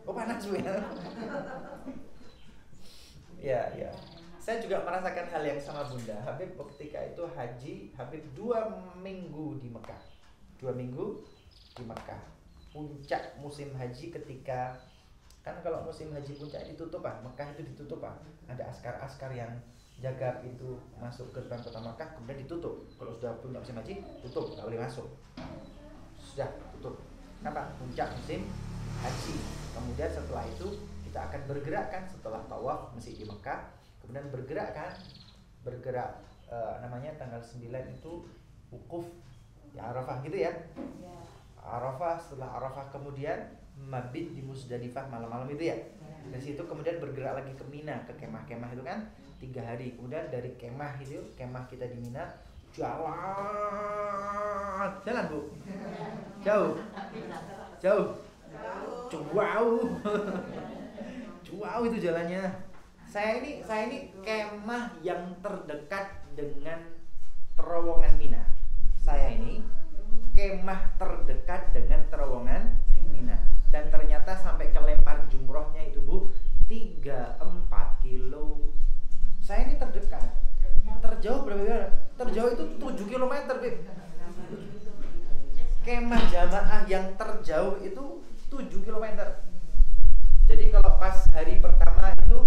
Oh, panas, Bu ya? Ya. Saya juga merasakan hal yang sama, Bunda. Habib ketika itu haji, Habib 2 minggu di Mekah. 2 minggu di Mekah. Puncak musim haji ketika, kan kalau musim haji puncak ditutup, Mekah itu ditutup, ada askar-askar yang jaga pintu masuk ke gerbang kota Mekah, kemudian ditutup. Kalau sudah puncak musim haji, tutup, nggak boleh masuk. Sudah tutup. Kenapa? Puncak musim haji. Kemudian setelah itu kita akan bergerak kan, setelah tawaf masih di Mekah, kemudian bergerak namanya tanggal 9 itu wukuf ya Arafah gitu ya. Arafah, setelah Arafah kemudian mabit di Musdalifah malam-malam itu ya. Dari situ kemudian bergerak lagi ke Mina, ke kemah-kemah itu kan 3 hari. Kemudian dari kemah kita di Mina, jalan Bu. Jauh. Jauh itu jalannya. Saya ini kemah yang terdekat dengan terowongan Mina. Saya ini kemah terdekat dengan terowongan Mina. Dan ternyata sampai ke lempar jumrohnya itu, Bu, 3-4 kilo. Saya ini terdekat. Terjauh berapa? Terjauh itu 7 km, Bib. Kemah jamaah yang terjauh itu 7 km. Jadi kalau pas hari pertama itu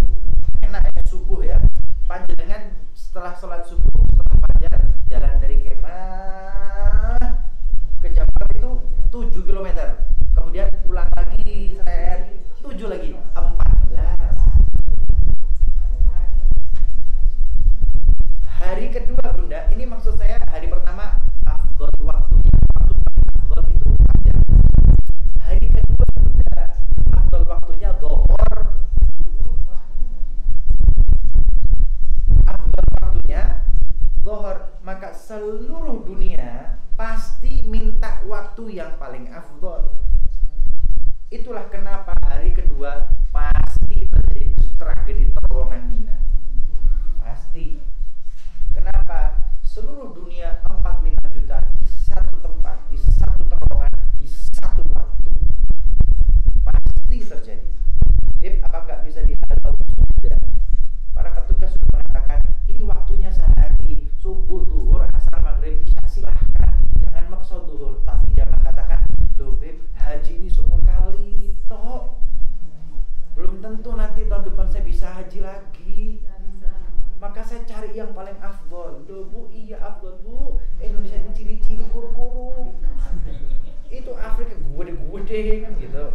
enak ya, subuh ya, panjenengan setelah sholat subuh, setelah fajar, jalan dari kemah ke Jamar itu 7 km. Kemudian pulang lagi 7 lagi 14. Hari kedua, Bunda, ini maksud saya hari pertama afdhal waktunya, afdhal itu fajar. Hari kedua, Bunda, afdhal waktunya zuhur. Afdhal waktunya zuhur, maka seluruh dunia pasti minta waktu yang paling afdhal. Itulah kenapa hari kedua pasti terjadi tragedi terowongan Mina. Pasti. Kenapa? Seluruh dunia 45 juta di satu tempat, di satu terowongan, di satu waktu. Pasti terjadi. Bib, apakah bisa dihalau? Sudah. Para petugas sudah mengatakan, ini waktunya sehari, subuh, zuhur, asar, maghrib, isya, silahkan. Jangan maksa zuhur. Tapi jamaah katakan, loh Bib, haji ini seumur kali, toh. Belum tentu nanti tahun depan saya bisa haji lagi. Maka saya cari yang paling afdol. Loh Bu, iya afdol Bu. Indonesia ini ciri-ciri kuru-kuru. Itu Afrika gede-gede kan gitu.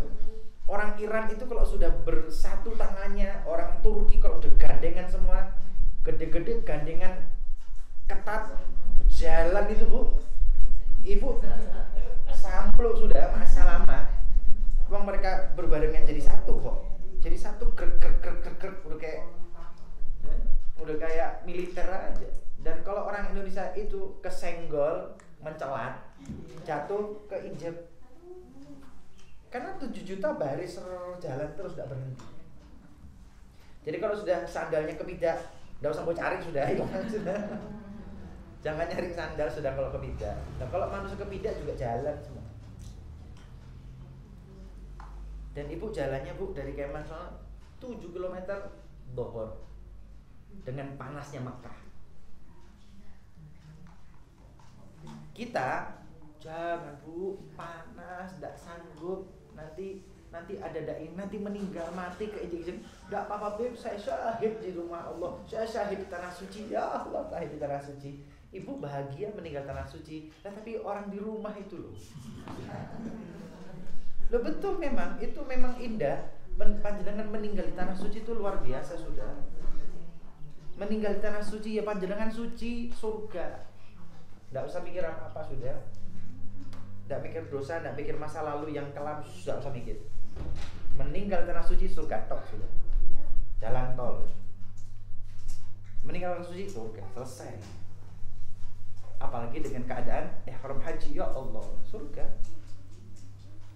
Orang Iran itu kalau sudah bersatu tangannya, orang Turki kalau udah gandengan semua, gede-gede gandengan ketat, jalan itu Bu. Ibu sampluk sudah masa lama. Uang mereka berbarengan jadi satu kok. Jadi satu krek udah kayak udah kayak militer aja. Dan kalau orang Indonesia itu kesenggol, mencelat, jatuh keinjek. Karena 7 juta baris jalan terus gak berhenti. Jadi kalau sudah sandalnya kepidak, gak usah mau cari sudah. Sudah. Jangan nyari sandal sudah kalau kepidak. Nah kalau manusia kepidak juga jalan semua. Dan ibu jalannya bu dari Keman soal 7 km Bogor dengan panasnya Mekah. Kita jangan bu, panas, tidak sanggup, nanti ada dai, nanti meninggal mati keinjek-injek. Tidak apa-apa beb, saya syahid di rumah Allah, saya syahid di tanah suci. Ya Allah, syahid di tanah suci. Ibu bahagia meninggal tanah suci, tapi orang di rumah itu loh. Loh betul memang, itu memang indah. Panjenengan meninggal di tanah suci itu luar biasa sudah. Meninggal di tanah suci ya panjenengan suci, surga. Tidak usah mikir apa-apa sudah. Tidak mikir dosa, tidak mikir masa lalu yang kelam, tidak usah mikir. Meninggal tanah suci surga tok sudah. Jalan tol. Meninggal tanah suci surga, selesai. Apalagi dengan keadaan ihram haji, ya Allah, surga.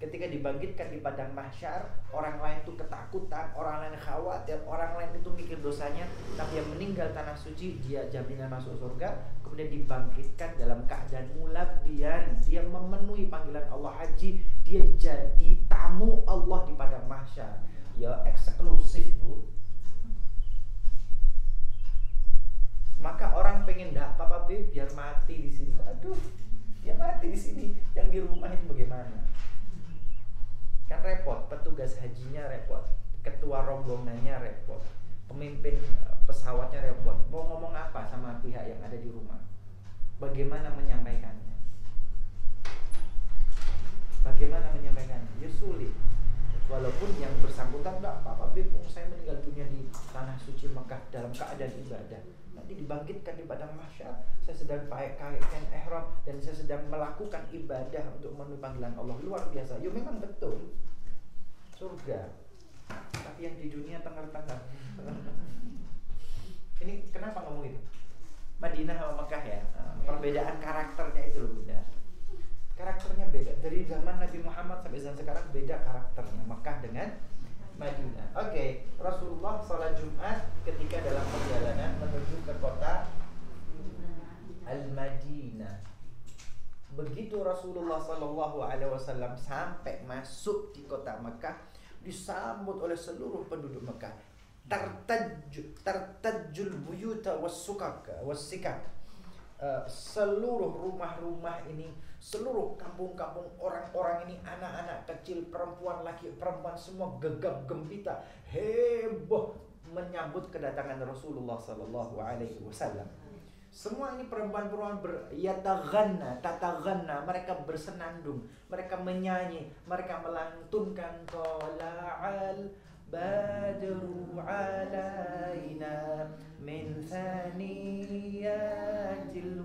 Ketika dibangkitkan di padang mahsyar, orang lain itu ketakutan, orang lain khawatir, orang lain itu mikir dosanya, tapi yang meninggal tanah suci dia jaminan masuk surga. Kemudian dibangkitkan dalam keadaan mulabbiyan, dia memenuhi panggilan Allah haji, dia jadi tamu Allah di padang mahsyar. Ya eksklusif bu. Maka orang pengen enggak apa-apa biar mati di sini. Aduh, dia mati di sini, yang di rumah itu bagaimana? Kan repot, petugas hajinya repot, ketua rombongannya repot, pemimpin pesawatnya repot. Mau ngomong apa sama pihak yang ada di rumah? Bagaimana menyampaikannya? Bagaimana menyampaikannya? Ya sulit. Walaupun yang bersangkutan enggak apa-apa, saya meninggal dunia di tanah suci Mekah dalam keadaan ibadah. Nanti dibangkitkan di padang mahsyar, saya sedang pakai kain ihram dan saya sedang melakukan ibadah untuk memenuhi panggilan Allah. Luar biasa. Ya memang betul. Surga. Tapi yang di dunia tengah-tengah. Ini kenapa ngomong itu? Madinah sama Mekah ya. Perbedaan karakternya itu loh beda. Karakternya beda. Dari zaman Nabi Muhammad sampai zaman sekarang beda karakternya Mekah dengan Madinah. Oke, Rasulullah salat Jumat ketika dalam perjalanan menuju ke kota Al-Madinah. Begitu Rasulullah sallallahu alaihi wasallam sampai masuk di kota Mekah, disambut oleh seluruh penduduk Mekah. Tartajul buyuta was-sikak. Seluruh rumah-rumah ini, seluruh kampung-kampung orang-orang ini, anak-anak kecil, perempuan, laki, perempuan, semua gegap gempita, heboh menyambut kedatangan Rasulullah sallallahu alaihi wasallam. Semua ini perempuan-perempuan tataghanna, mereka bersenandung, mereka menyanyi, mereka melantunkan tala'al badru alaina min thaniyatil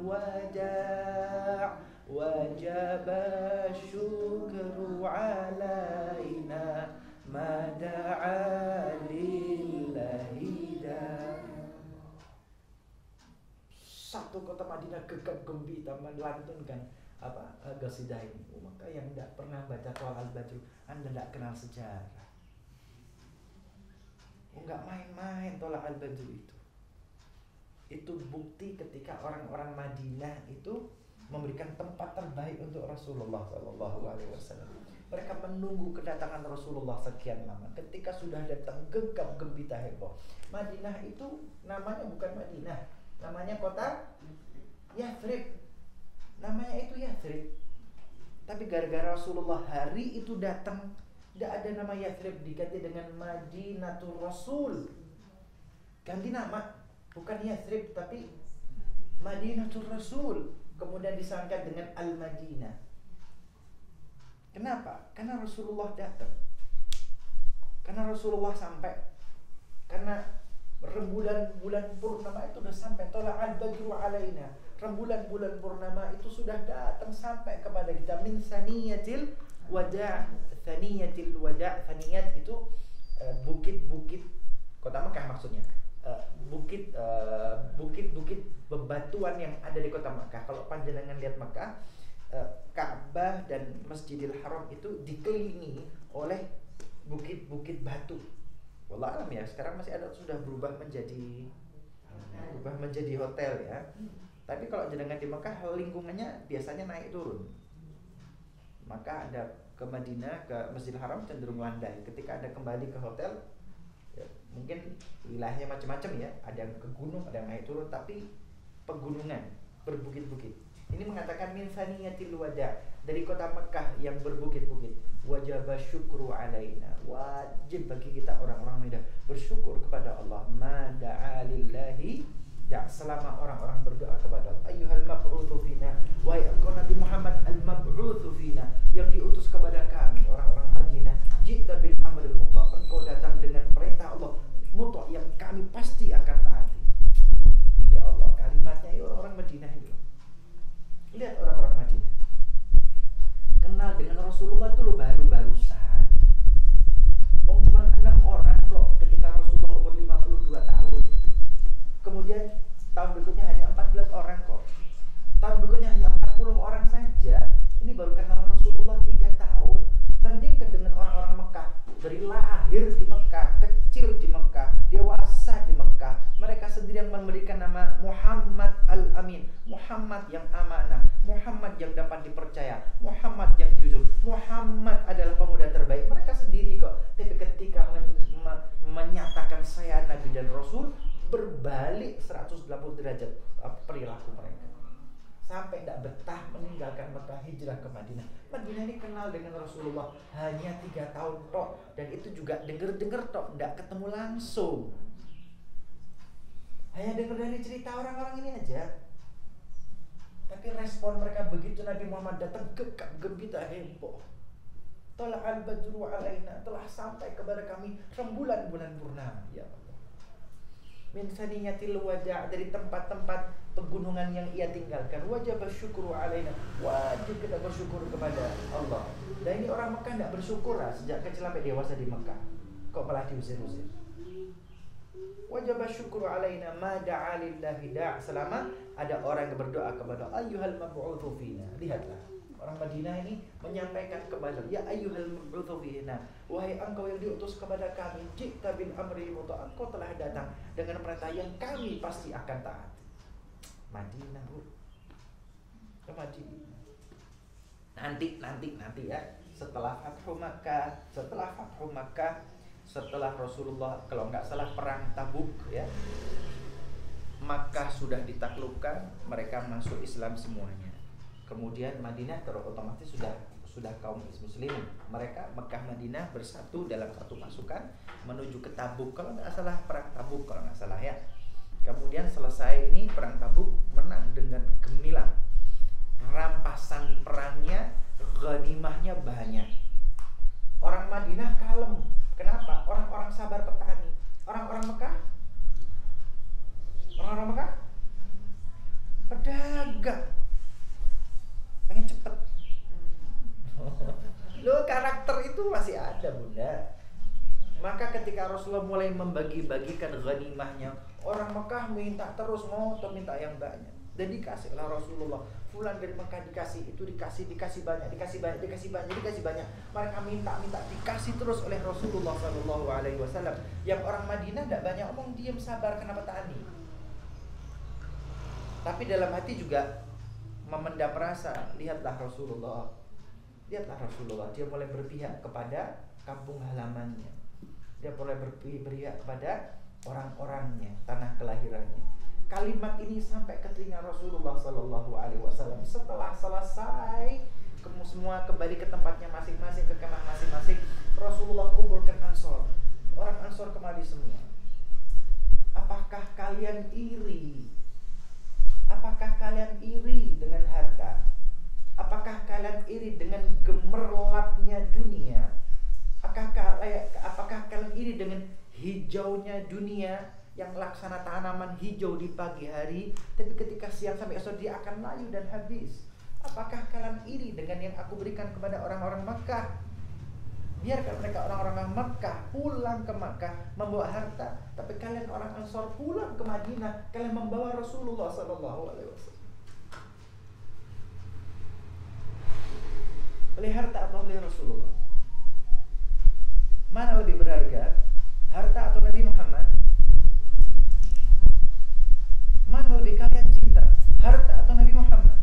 wada' wajaba syukru alaina ma da'a lillahi da. Satu kota Madinah gegap gempita melantunkan qasidah ini. Maka yang tidak pernah baca Tol Al-Badru, Anda tidak kenal sejarah. Enggak main-main Tol Al-Badru itu. Itu bukti ketika orang-orang Madinah itu memberikan tempat terbaik untuk Rasulullah SAW. Mereka menunggu kedatangan Rasulullah sekian lama. Ketika sudah datang gegap gempita heboh. Madinah itu namanya bukan Madinah, namanya kota Yathrib. Namanya itu Yathrib. Tapi gara-gara Rasulullah hari itu datang, tidak ada nama Yathrib, diganti dengan Madinatul Rasul. Ganti nama, bukan Yathrib tapi Madinatul Rasul. Kemudian disangkat dengan Al-Madinah. Kenapa? Karena Rasulullah datang. Karena Rasulullah sampai. Karena rembulan-bulan purnama itu sudah sampai. Tola'al badru alaina. Rembulan-bulan purnama itu sudah datang sampai kepada kita. Min thaniyatil wada'. Thaniyatil wada'. Thaniyat itu bukit-bukit kota Mekah maksudnya. bukit-bukit bebatuan yang ada di kota Mekah. Kalau panjenengan lihat Mekah, Ka'bah dan Masjidil Haram itu dikelilingi oleh bukit-bukit batu. Wallah alam ya, sekarang masih ada, sudah berubah menjadi hotel ya. Tapi kalau jenengan di Mekah, lingkungannya biasanya naik turun. Maka ada ke Madinah, ke Masjidil Haram cenderung landai. Ketika ada kembali ke hotel, ya, mungkin wilayahnya macam-macam ya. Ada yang ke gunung, ada yang naik turun, tapi pegunungan, berbukit-bukit. Ini mengatakan min saniyatil wada, dari kota Mekah yang berbukit-bukit. Wajib syukru alaina, wajib bagi kita orang-orang Medan bersyukur kepada Allah. Ma da'a lillahi, ya, selama orang-orang berdoa kepada Allah. Ayyuhal mab'utsu fina, wahai engkau Nabi Muhammad al-mab'utsu fina, yang diutus kepada kami orang-orang Madinah. Jita bil amril muta', engkau datang dengan perintah Allah muta' yang kami pasti akan taati. Ya Allah, kalimatnya ini orang-orang Madinah ini. Lihat orang-orang Madinah kenal dengan Rasulullah itu baru-barusan. Wong cuma 6 orang kok ketika Rasulullah umur 52 tahun. Kemudian tahun berikutnya hanya 14 orang kok. Tahun berikutnya hanya 40 orang saja. Ini baru kenal Rasulullah 3 tahun. Bandingkan dengan orang-orang Mekah, dari lahir di Mekah, kecil di Mekah, dewasa di Mekah. Mereka sendiri yang memberikan nama Muhammad Al-Amin, Muhammad yang amanah, Muhammad yang dapat dipercaya, Muhammad yang jujur, Muhammad adalah pemuda terbaik. Mereka sendiri kok. Tapi ketika menyatakan saya Nabi dan Rasul, berbalik 180 derajat perilaku mereka. Sampai tidak betah meninggalkan Mekah, hijrah ke Madinah. Madinah ini kenal dengan Rasulullah hanya 3 tahun tok, dan itu juga dengar-dengar tok, tidak ketemu langsung. Hanya dengar dari cerita orang-orang ini aja. Tapi respon mereka begitu Nabi Muhammad datang, gegap gempita heboh. Tala'al badru alaina, telah sampai kepada kami rembulan bulan purnama. Ya Allah. Min saniyatil wada', dari tempat-tempat pegunungan yang ia tinggalkan. Wajib bersyukur alaina, wajib kita bersyukur kepada Allah. Dan ini orang Mekah tidak bersyukur sejak kecil sampai dewasa di Mekah. Kok malah diusir-usir? Wajib bersyukur alaina ma da'a lillahi da', selama ada orang yang berdoa kepada ayyuhal mab'utsu fina. Lihatlah, orang Madinah ini menyampaikan kepada, ya ayyuhal mab'utsu fina, wahai engkau yang diutus kepada kami, jita bil amri muta', engkau telah datang dengan perintah yang kami pasti akan taat. Madinah, Bu. Ke Madinah. Nanti ya, setelah Fathu Makkah, setelah Rasulullah, kalau nggak salah perang Tabuk ya, Makkah sudah ditaklukkan, mereka masuk Islam semuanya. Kemudian Madinah otomatis sudah kaum muslimin. Mereka Mekah Madinah bersatu dalam satu pasukan menuju ke Tabuk. Kalau nggak salah perang Tabuk, kalau nggak salah ya. Kemudian selesai ini perang Tabuk, menang dengan gemilang. Rampasan perangnya, ghanimahnya banyak. Orang Madinah kalem. Kenapa? Orang-orang sabar petani. Orang-orang Mekah pedagang, pengen cepet. Loh, karakter itu masih ada, Bunda. Maka ketika Rasulullah mulai membagi-bagikan ghanimahnya, orang Mekah minta terus, minta yang banyak. Dan dikasih oleh Rasulullah. Fulan dari Mekah dikasih, itu dikasih banyak. Mereka minta dikasih terus oleh Rasulullah SAW. Yang orang Madinah tidak banyak omong, diam sabar, kena petani. Tapi dalam hati juga memendam rasa. Lihatlah Rasulullah, dia mulai berpihak kepada kampung halamannya. Dia mulai berpihak kepada orang-orangnya, tanah kelahirannya. Kalimat ini sampai ke telinga Rasulullah SAW. Setelah selesai, semua kembali ke tempatnya masing-masing, ke kemah masing-masing, Rasulullah kumpulkan Ansor. Orang Ansor kembali semua. Apakah kalian iri? Apakah kalian iri dengan harta? Apakah kalian iri dengan gemerlapnya dunia? Apakah kalian iri dengan hijaunya dunia, yang laksana tanaman hijau di pagi hari, tapi ketika siang sampai sore dia akan layu dan habis? Apakah kalian iri dengan yang aku berikan kepada orang-orang Makkah? Biarkan mereka orang-orang Makkah pulang ke Makkah membawa harta, tapi kalian orang Ansor pulang ke Madinah, kalian membawa Rasulullah sallallahu alaihi wasallam. Beli harta atau beli Rasulullah? Mana lebih berharga? Harta atau Nabi Muhammad? Mana lebih kalian cinta? Harta atau Nabi Muhammad?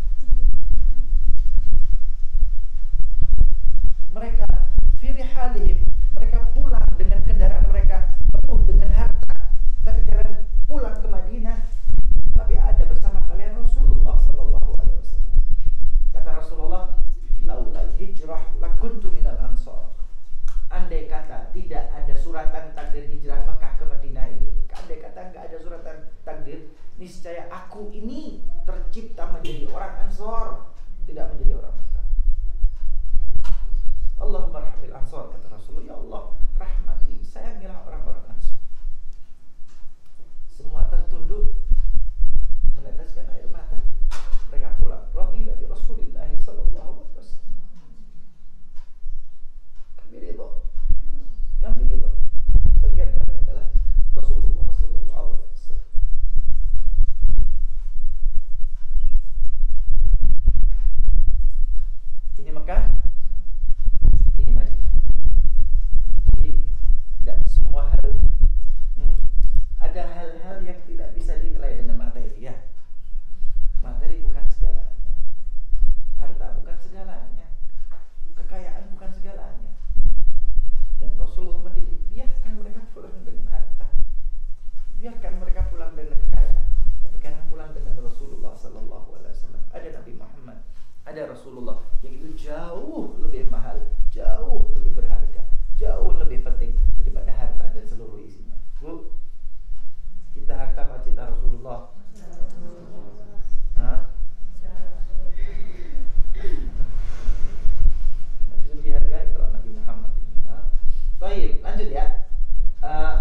Mereka firihalihim, mereka pulang dengan kendaraan mereka penuh dengan harta, tapi kalian pulang ke Madinah, tapi ada bersama kalian Rasulullah sallallahu alaihi wasallam. Kata Rasulullah, laulal hijrah lakuntu minal ansar. Andai kata tidak ada suratan takdir hijrah Mekah ke Madinah ini, andai kata enggak ada suratan takdir, niscaya aku ini tercipta menjadi orang Ansor, tidak menjadi orang Mekah. Allahumma rahmil Ansor, kata Rasulullah, ya Allah rahmati, sayangilah orang-orang Ansor. Semua tertunduk meneteskan air mata. Mereka pulang. Radina bi Rasulillah sallallahu alaihi wasallam. Kami ridho. Kami ridho. Bagian kami adalah Rasulullah sallallahu alaihi wasallam. Ini Mekah, ini Madinah. Jadi tidak semua hal, ada hal-hal yang tidak bisa dinilai dengan materi ya. Materi bukan segalanya, harta bukan segalanya, kekayaan bukan segalanya. Dan Rasulullah mendidik, biarkan mereka pulang dengan harta, biarkan mereka pulang dengan kekayaan, tapi karena pulang dengan Rasulullah sallallahu alaihi wasallam. Ada Nabi Muhammad, ada Rasulullah, yang itu jauh lebih mahal, jauh lebih berharga, jauh lebih penting daripada harta dan seluruh isinya. Bu, cinta harta apa cinta Rasulullah? Hah? Nggak bisa dihargai kalau Nabi Muhammad ini. Baik, lanjut ya.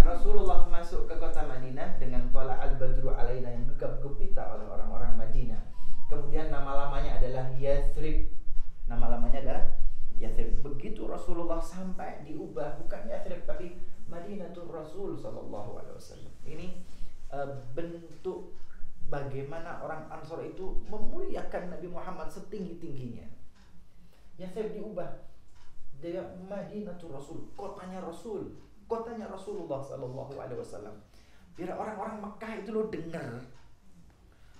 Rasulullah masuk ke kota Madinah dengan tola al-badru alaina yang gegap gempita oleh orang-orang Madinah. Kemudian nama lamanya adalah Yathrib. Nama lamanya adalah Yathrib. Begitu Rasulullah sampai diubah, bukan Yathrib tapi Madinatul Rasul sallallahu alaihi wasallam. Ini bentuk bagaimana orang Ansor itu memuliakan Nabi Muhammad setinggi-tingginya. Yathrib diubah, dia Madinatul Rasul, kotanya Rasul, kotanya Rasulullah sallallahu alaihi wasallam. Biar orang-orang Mekah itu lo dengar.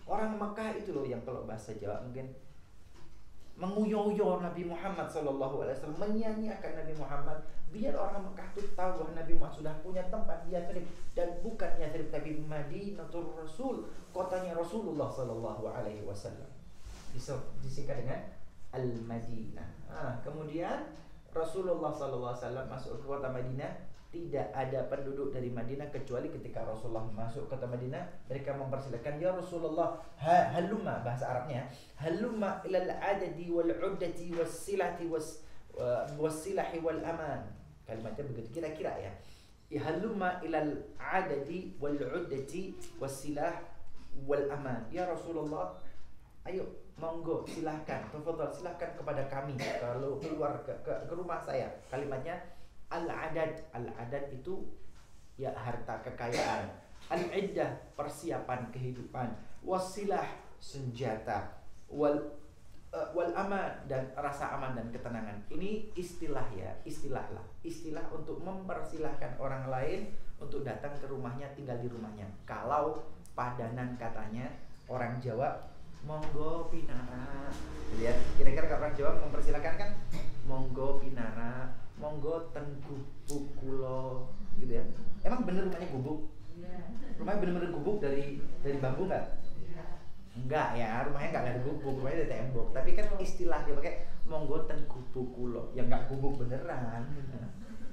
Orang Mekah itu loh yang kalau bahasa Jawa mungkin menguyoyo Nabi Muhammad sallallahu alaihi wasallam, menyanyiakan Nabi Muhammad, biar orang Mekah itu tahu bahwa Nabi Muhammad sudah punya tempat di Yathrib, dan bukan Yathrib tapi Madinatul Rasul, kotanya Rasulullah sallallahu alaihi wasallam. Disingkat dengan Al-Madinah. Kemudian Rasulullah sallallahu alaihi wasallam masuk ke kota Madinah. Tidak ada penduduk dari Madinah kecuali ketika Rasulullah masuk ke kota Madinah, mereka mempersilakan, ya Rasulullah, halumma, bahasa Arabnya, halumma ilal adadi wal uddati was silati was silahi wal aman. Kalimatnya begitu kira-kira ya. Halumma ilal adadi wal uddati was silah wal aman. Ya Rasulullah, ayo monggo silahkan, tafadhal, silahkan kepada kami kalau keluar ke rumah saya. Kalimatnya al-adad itu ya harta kekayaan, al-iddah persiapan kehidupan, wasilah senjata, wal aman dan rasa aman dan ketenangan. Ini istilah ya, istilah untuk mempersilahkan orang lain untuk datang ke rumahnya, tinggal di rumahnya. Kalau padanan katanya orang Jawa, monggo pinara. Lihat, kira-kira kalau orang Jawa mempersilahkan kan, monggo pinara, monggo ten gubuk kulo, gitu ya. Emang bener rumahnya gubuk? Rumahnya bener-bener gubuk dari bambu nggak? Enggak ya, rumahnya nggak ada gubuk, rumahnya dari tembok. Tapi kan istilah dia pakai monggo ten gubuk kulo, ya nggak gubuk beneran.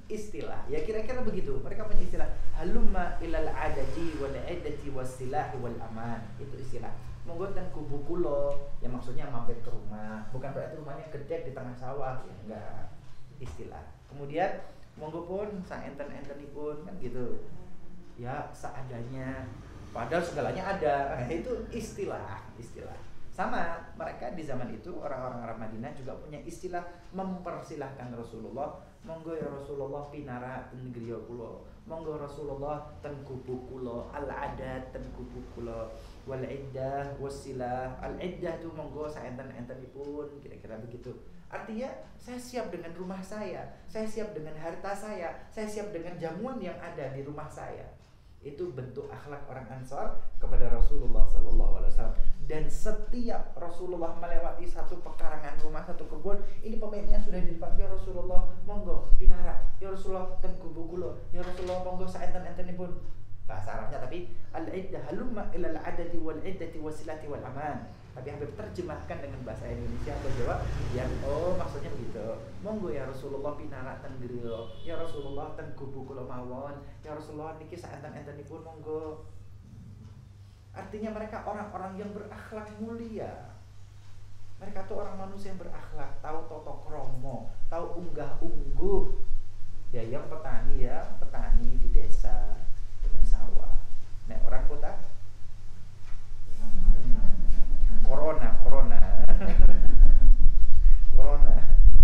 Istilah, ya kira-kira begitu. Mereka punya istilah halumma ilal adati wal iddati wasilah wal aman. Itu istilah. Monggo ten gubuk kulo, ya maksudnya mampir ke rumah. Bukan berarti rumahnya gede di tengah sawah, ya enggak. Istilah. Kemudian monggo pun saenten-entenipun kan gitu. Ya seadanya. Padahal segalanya ada. Itu istilah. Sama, mereka di zaman itu orang-orang Arab Madinah juga punya istilah mempersilahkan Rasulullah, monggo ya Rasulullah pinara ten griya kula, monggo Rasulullah ten gubuk kula, al-adat ten gubuk kula, wal iddah wasilah. Al-iddah itu monggo saenten-entenipun, kira-kira begitu. Artinya saya siap dengan rumah saya siap dengan harta saya siap dengan jamuan yang ada di rumah saya. Itu bentuk akhlak orang Ansar kepada Rasulullah SAW. Dan setiap Rasulullah melewati satu pekarangan rumah, satu kebun, ini pemainnya sudah di depan. Ya Rasulullah, monggo pinara. Ya Rasulullah ten gubuk kula. Ya Rasulullah monggo saenten-entenipun. Bahasa Arabnya tapi al-iddah halumma ilal adati wal iddati wasilati wal aman. Tapi Habib terjemahkan dengan bahasa Indonesia atau Jawa yang maksudnya begitu. Monggo ya Rasulullah pinara ten griya. Ya Rasulullah ten gubuk kula mawon. Ya Rasulullah niki saenten-entenipun monggo. Artinya mereka orang-orang yang berakhlak mulia. Mereka tuh orang manusia yang berakhlak, tahu toto kromo, tahu unggah-ungguh. Dia yang petani di desa dengan sawah. Nah, orang kota corona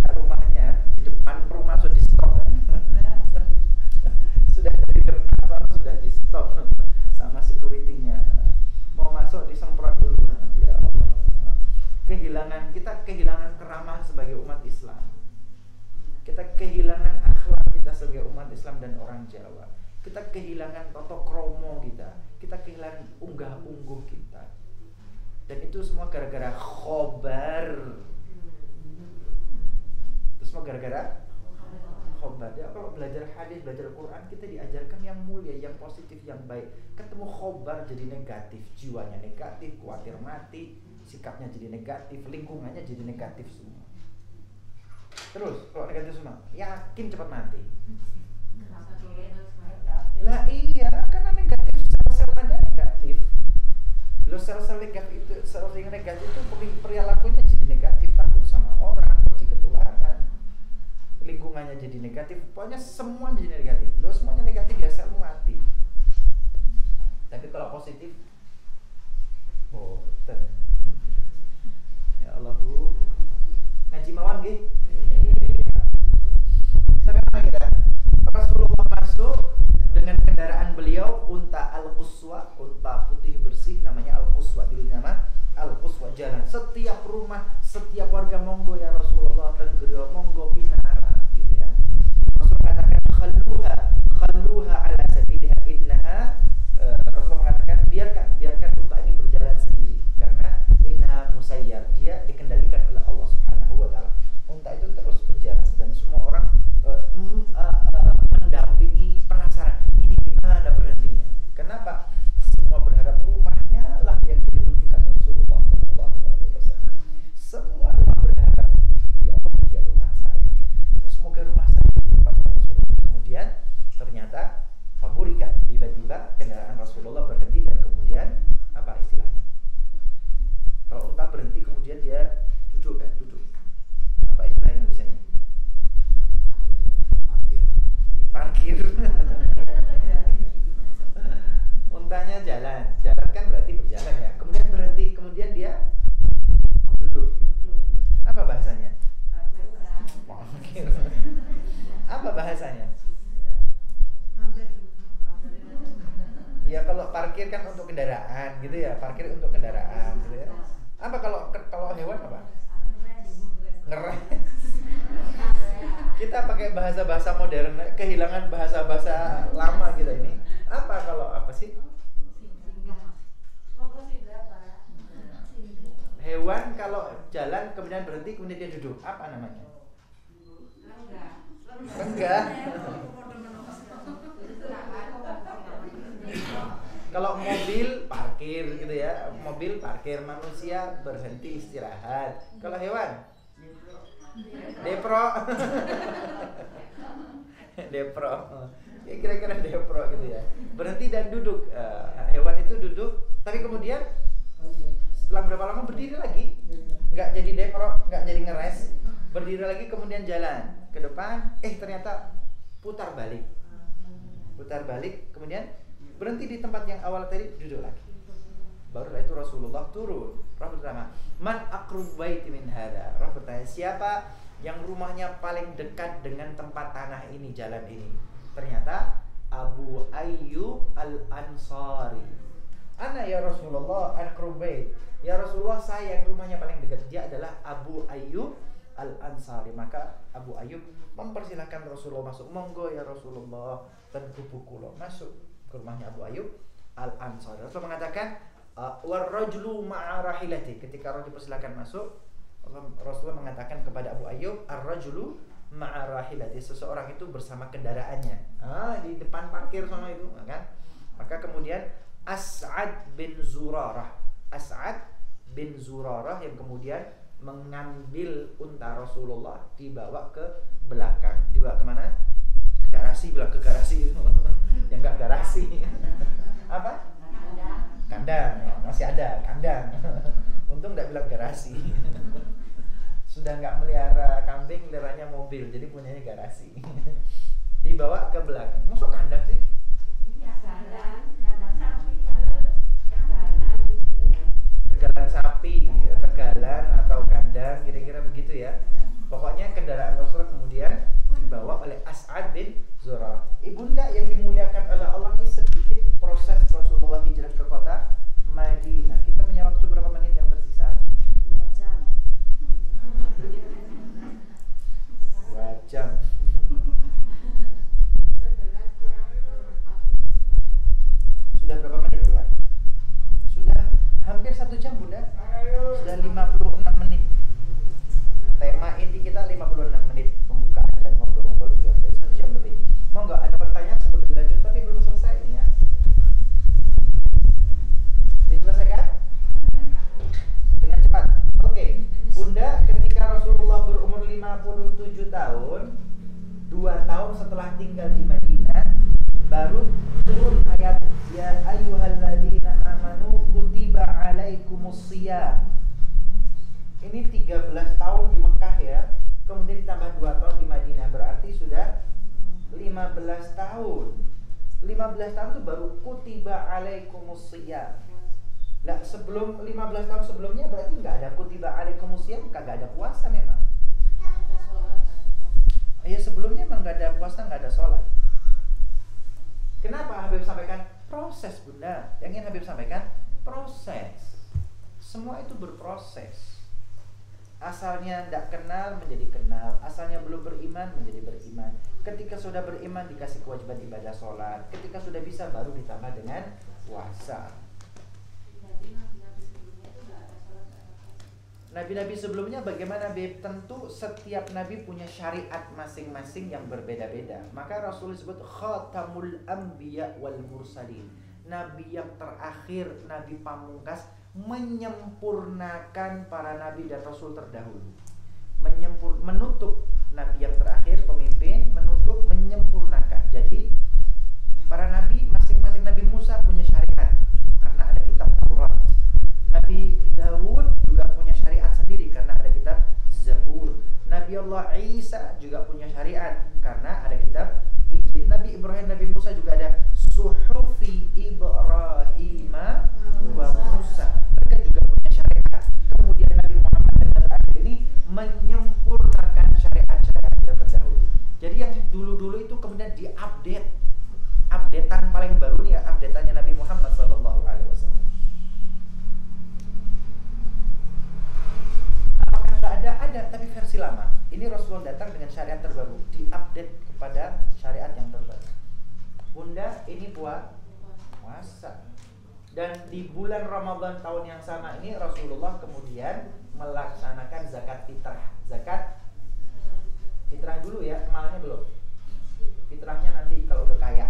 rumahnya di depan rumah sudah di stop sudah dari depan sudah di stop sama security-nya, mau masuk disemprot dulu. Ya Allah, kehilangan keramahan sebagai umat Islam, kita kehilangan akhlak kita sebagai umat Islam dan orang Jawa, kita kehilangan toto kromo kita kehilangan unggah-ungguh kita. Dan itu semua gara-gara khobar. Itu semua gara-gara khobar. Ya, kalau belajar hadis, belajar Quran, kita diajarkan yang mulia, yang positif, yang baik. Ketemu khobar jadi negatif, jiwanya negatif, khawatir mati, sikapnya jadi negatif, lingkungannya jadi negatif semua. Terus kalau negatif semua, yakin cepat mati. Lah iya, karena negatif, sel-sel Anda negatif. Lo sel-sel negatif itu perilakunya jadi negatif, takut sama orang, jadi ketularan, lingkungannya jadi negatif, pokoknya semua jadi negatif. Lo semuanya negatif ya sel mati. Tapi kalau positif, ya Allah Bu, ngaji mawon nggih. Sekarang kita Rasulullah masuk dengan kendaraan beliau unta al-quswa, unta putih bersih namanya al-quswa, dulu nama al-quswa, jalan. Setiap rumah, setiap warga monggo ya Rasulullah ten griya, monggo pinara gitu ya. Rasul mengatakan khalluha ala sabiliha innaha, Rasul mengatakan biarkan unta ini berjalan sendiri karena innaha musayyar, dia dikendalikan oleh Allah Subhanahu wa taala. Unta itu terus berjalan dan semua orang mendampingi, penasaran ini gimana berhentinya. Kenapa? Semua berharap rumahnya lah yang ditunjukkan Rasulullah SAW. Semua berharap ya Allah, ya rumah saya, semoga rumah saya di tempat Rasulullah. Kemudian ternyata faburika, tiba-tiba kendaraan Rasulullah berhenti dan kemudian apa istilahnya? Kalau unta berhenti kemudian dia duduk. Apa istilah Indonesianya? Parkir. Untanya jalan kan berarti berjalan ya. Kemudian berhenti, kemudian dia duduk. Apa bahasanya? Parkir. Apa bahasanya? Ya kalau parkir kan untuk kendaraan gitu ya, parkir untuk kendaraan gitu ya. Apa kalau hewan apa? Ngeres. Kita pakai bahasa-bahasa modern, kehilangan bahasa-bahasa lama kita ini. Apa kalau apa sih? Hewan kalau jalan kemudian berhenti kemudian dia duduk, apa namanya? Enggak. Kalau mobil parkir gitu ya, mobil parkir, manusia berhenti istirahat. Kalau hewan depro. Depro. Ya kira-kira depro gitu ya. Berhenti dan duduk. Hewan itu duduk, tapi kemudian setelah berapa lama berdiri lagi. Enggak jadi depro, enggak jadi ngeres. Berdiri lagi kemudian jalan ke depan, ternyata putar balik. Putar balik, kemudian berhenti di tempat yang awal tadi, duduk lagi. Barulah itu Rasul Rasulullah turun. Roh bertanya, man aqrab baiti min hadza? Roh bertanya, siapa yang rumahnya paling dekat dengan tempat tanah ini, jalan ini? Ternyata Abu Ayyub Al-Ansari. Ana ya Rasulullah aqrab bait. Ya Rasulullah, saya yang rumahnya paling dekat. Dia adalah Abu Ayyub Al-Ansari. Maka Abu Ayyub mempersilahkan Rasulullah masuk. Monggo ya Rasulullah, dan kulo masuk ke rumahnya Abu Ayyub Al-Ansari. Rasul mengatakan warrajulu ma'a rahilati. Ketika Rasul dipersilakan masuk, Rasulullah mengatakan kepada Abu Ayyub, ar-rajulu ma'a rahilati, seseorang itu bersama kendaraannya. Di depan parkir sana itu, kan? Maka kemudian As'ad bin Zurarah yang kemudian mengambil unta Rasulullah, dibawa ke belakang. Dibawa kemana? Ke garasi, bilang ke garasi. Yang enggak garasi. Apa? Kandang. Masih ada kandang. Untung enggak bilang garasi. Sudah enggak melihara kambing, meliharanya mobil, jadi punyanya garasi. Dibawa ke belakang. Masuk kandang sih? Tegalan sapi, tegalan atau kandang, kira-kira begitu ya. Pokoknya kendaraan Rasulullah kemudian dibawa oleh As'ad bin Zurarah. Ibunda yang dimuliakan oleh Allah, ini sedikit proses Rasulullah hijrah ke kota Madinah. Kita punya waktu berapa menit yang tersisa? 2 jam. 2 jam. Sudah berapa menit, Bunda? Sudah hampir 1 jam, Bunda. Sudah 56 menit. Tema inti kita 56 menit pembukaan dan ngobrol-ngobrol juga 1 jam lebih. Mau nggak ada pertanyaan sebelum dilanjut, tapi belum selesai ini ya. Diselesaikan? Dengan cepat. Oke. Bunda, ketika Rasulullah berumur 57 tahun, 2 tahun setelah tinggal di Madinah, baru turun ayat ya ayyuhalladzina amanu kutiba alaikumusiyam. Ini 13 tahun di Mekah ya, kemudian ditambah 2 tahun di Madinah, berarti sudah 15 tahun. 15 tahun itu baru kutiba alaikumusiyam. Nah, sebelum 15 tahun sebelumnya berarti nggak ada kutiba alaikumusiyam, kagak ada puasa memang. Ya sebelumnya memang nggak ada puasa, nggak ada sholat. Kenapa Habib sampaikan proses, Bunda? Yang ingin Habib sampaikan proses. Semua itu berproses. Asalnya tidak kenal menjadi kenal, asalnya belum beriman menjadi beriman. Ketika sudah beriman dikasih kewajiban ibadah sholat, ketika sudah bisa baru ditambah dengan puasa. Nabi-nabi sebelumnya bagaimana, Beb? Tentu setiap nabi punya syariat masing-masing yang berbeda-beda. Maka Rasul disebut khatamul anbiya wal mursalin. Nabi yang terakhir, nabi pamungkas, menyempurnakan para nabi dan rasul terdahulu. Menutup nabi yang terakhir, pemimpin, menutup, menyempurnakan. Jadi para nabi, masing-masing Nabi Musa punya syariat karena ada kitab Taurat. Nabi Dawud juga punya syariat sendiri karena ada kitab Zabur. Nabi Allah Isa juga punya syariat karena ada kitab Injil. Nabi Ibrahim, Nabi Musa juga ada Suhufi Ibrahim wa Musa. Mereka juga punya syariat. Kemudian Nabi Muhammad yang terakhir ini menyempurnakan syariat-syariat yang terdahulu. Jadi yang dulu-dulu itu kemudian diupdate. Updatean paling baru nih ya, updateannya Nabi Muhammad sallallahu alaihi wasallam. Ada, tapi versi lama. Ini Rasulullah datang dengan syariat terbaru, diupdate kepada syariat yang terbaru. Bunda, ini puasa. Dan di bulan Ramadan tahun yang sama ini Rasulullah kemudian melaksanakan zakat fitrah. Zakat fitrah dulu ya, malnya belum. Fitrahnya nanti kalau udah kaya.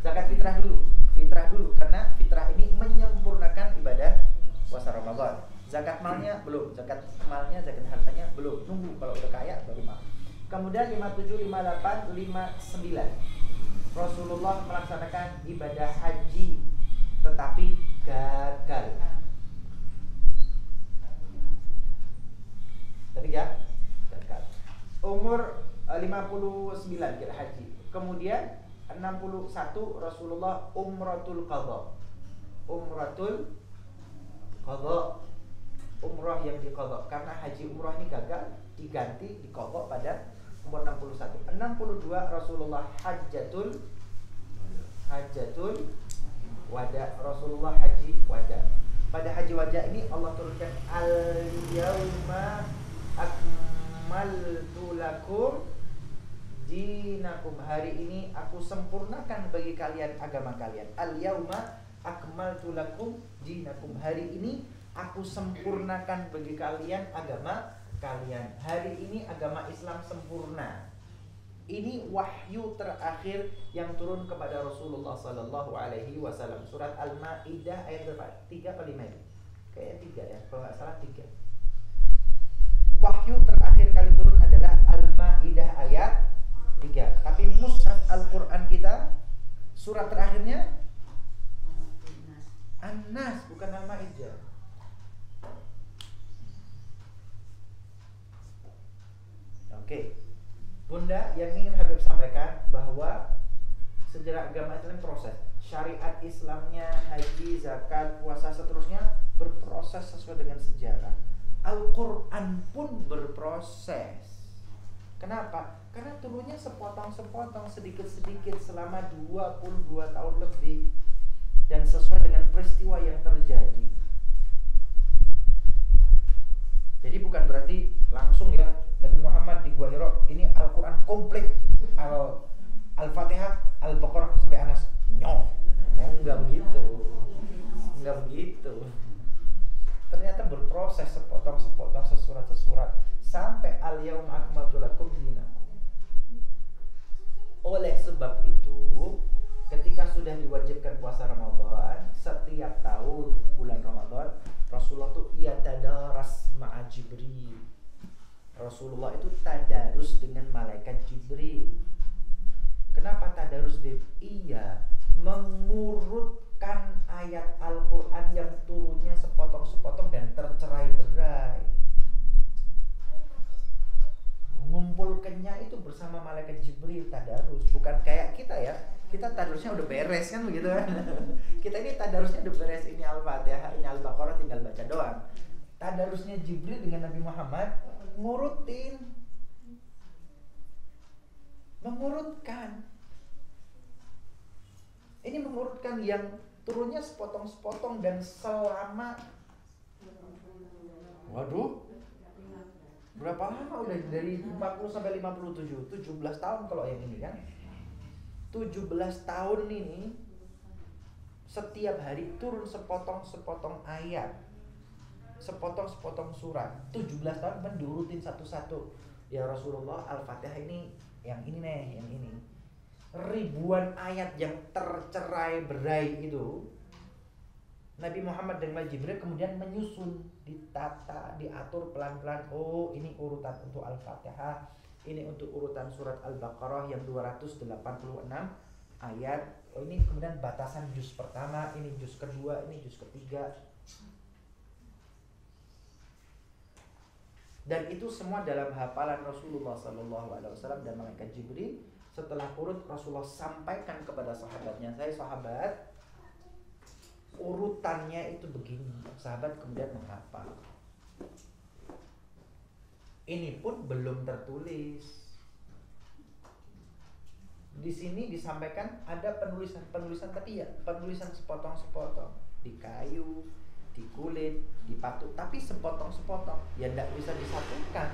Zakat fitrah dulu. Fitrah dulu karena fitrah ini menyempurnakan ibadah puasa Ramadan. Zakat malnya belum, zakat malnya, zakat hartanya belum. Tunggu kalau udah kaya baru mal. Kemudian 57, 58, 59 Rasulullah melaksanakan ibadah haji tetapi gagal. Tadi ya? Gagal. Umur 59 kira haji. Kemudian 61 Rasulullah umratul qadha. Umratul qadha, umrah yang diqadha. Karena haji umrah ini gagal, diganti diqadha pada umur 61. 62 Rasulullah hajjatul wada. Rasulullah haji wada. Pada haji wada ini Allah turunkan al-yauma akmaltu lakum dinakum. Hari ini aku sempurnakan bagi kalian agama kalian. Al-yauma akmaltu lakum dinakum. Hari ini aku sempurnakan bagi kalian agama kalian. Hari ini agama Islam sempurna. Ini wahyu terakhir yang turun kepada Rasulullah sallallahu alaihi wasallam. Surat Al-Maidah ayat berapa? 3 atau 5 itu? Kayaknya 3 ya, kalau enggak salah 3. Wahyu terakhir kali turun adalah Al-Maidah ayat 3. Tapi mushaf Al-Qur'an kita surat terakhirnya An-Nas, bukan Al-Maidah. Oke. Bunda, yang ingin Habib sampaikan bahwa sejarah agama Islam proses. Syariat Islamnya, haji, zakat, puasa, seterusnya berproses sesuai dengan sejarah. Al-Quran pun berproses. Kenapa? Karena turunnya sepotong-sepotong, sedikit-sedikit selama 22 tahun lebih. Dan sesuai dengan peristiwa yang terjadi. Jadi bukan berarti langsung ya Nabi Muhammad di Gua Hira ini Al-Quran komplit, Al-Fatihah, Al-Baqarah sampai Anas. Enggak begitu. Ternyata berproses sepotong-sepotong, sesurat-sesurat sampai al-yauma akmaltu lakum dinakum. Oleh sebab itu, ketika sudah diwajibkan puasa Ramadan, setiap tahun bulan Ramadan Rasulullah itu yatadaras ma'a Jibril. Rasulullah itu tadarus dengan malaikat Jibril. Kenapa tadarus, Beb? Iya, mengurutkan ayat Al-Quran yang turunnya sepotong-sepotong dan tercerai-berai. Mengumpulkannya itu bersama malaikat Jibril, tadarus. Bukan kayak kita ya, kita tadarusnya udah beres kan begitu kan. Kita ini tadarusnya udah beres, ini Al-Fatihah, ini Al-Baqarah, tinggal baca doang. Tadarusnya Jibril dengan Nabi Muhammad mengurutkan. Ini mengurutkan yang turunnya sepotong-sepotong dan selama berapa lama udah, dari 40 sampai 57, 17 tahun kalau yang ini kan. 17 tahun ini setiap hari turun sepotong-sepotong ayat, sepotong-sepotong surat. 17 tahun kan diurutin satu-satu. Ya Rasulullah, Al-Fatihah ini, yang ini nih, yang ini. Ribuan ayat yang tercerai-berai itu Nabi Muhammad dan Jibril kemudian menyusun, ditata, diatur pelan-pelan. Oh, ini urutan untuk Al-Fatihah, ini untuk urutan surat Al-Baqarah yang 286 ayat. Oh, ini kemudian batasan juz pertama, ini juz kedua, ini juz ketiga. Dan itu semua dalam hafalan Rasulullah SAW dan malaikat Jibril. Setelah urut, Rasulullah sampaikan kepada sahabatnya, saya sahabat, urutannya itu begini. Sahabat kemudian menghafal. Ini pun belum tertulis. Di sini disampaikan ada penulisan tapi ya penulisan sepotong-sepotong di kayu, di kulit, di patung, tapi sepotong-sepotong. Ya tidak bisa disatukan.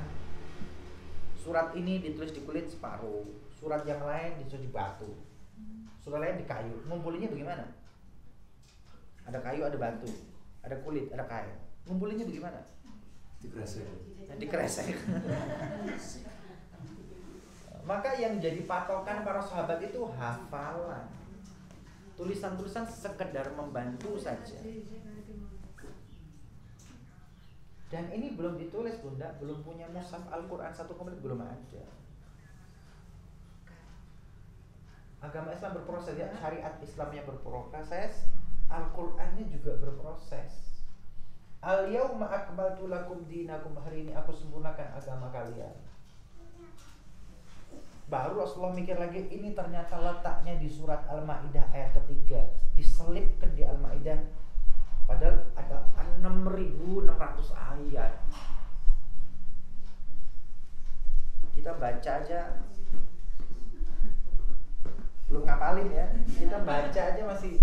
Surat ini ditulis di kulit separuh, surat yang lain ditulis di batu, surat lain di kayu. Ngumpulinnya bagaimana? Ada kayu, ada batu, ada kulit, ada kain. Ngumpulinnya bagaimana? Dikresek. Maka yang jadi patokan para sahabat itu hafalan. Tulisan-tulisan sekedar membantu saja. Dan ini belum ditulis, Bunda, belum punya mushaf Al-Quran satu komplit, belum ada. Agama Islam berproses ya, syariat Islamnya berproses, Al-Qurannya juga berproses. Al-yauma akmaltu lakum dinakum, hari ini aku sempurnakan agama kalian. Baru Rasulullah mikir lagi, ini ternyata letaknya di surat Al-Maidah ayat ketiga, diselipkan di Al-Maidah. Padahal ada 6.000 ayat. Kita baca aja belum ngapalin ya. Kita baca aja masih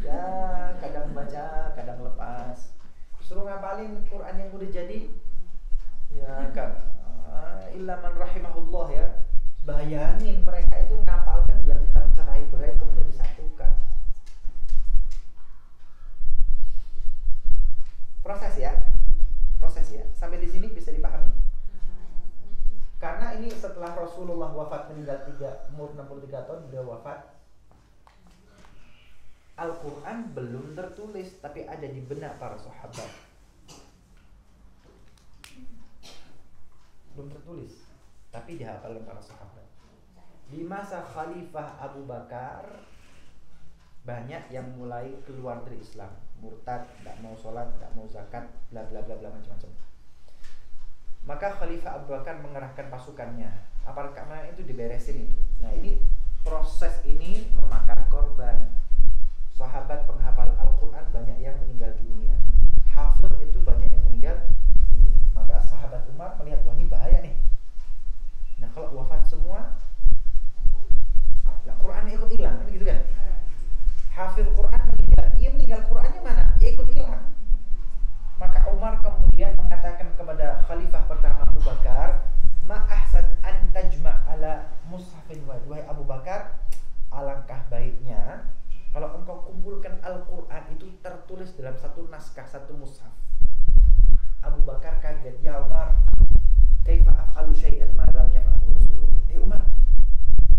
ya kadang baca, kadang lepas. Suruh ngapalin Quran yang udah jadi ya illa man rahimahullah ya. Bayangin mereka itu ngapalkan yang tercerai-berai kemudian disatukan. Proses ya. Sampai di sini bisa dipahami? Karena ini setelah Rasulullah wafat, meninggal umur 63 tahun, beliau wafat. Al-Quran belum tertulis, tapi ada di benak para sahabat. Belum tertulis, tapi dihafal oleh para sahabat. Di masa Khalifah Abu Bakar, banyak yang mulai keluar dari Islam, murtad, tidak mau sholat, tidak mau zakat, bla bla bla bla macam-macam. Maka Khalifah Abu Bakar mengerahkan pasukannya. Apakah itu diberesin itu? Nah, ini proses ini memakan korban. Sahabat penghafal Al-Quran banyak yang meninggal dunia. Hafid itu banyak yang meninggal dunia. Maka sahabat Umar melihat, wah ini bahaya nih. Nah, kalau wafat semua, nah Qurannya ikut hilang, kan gitu kan? Hafid Quran meninggal, ia meninggal, Qurannya mana? Ya ikut hilang. Maka Umar kemudian mengatakan kepada Khalifah pertama Abu Bakar, ma ahsan an tajma' ala mushafin wahai Abu Bakar, alangkah baiknya kalau engkau kumpulkan Al-Quran itu tertulis dalam satu naskah, satu mushaf. Abu Bakar kaget, ya Umar, kaifa af'alu syai'an ma lam yaf'alhu Rasulullah. Umar,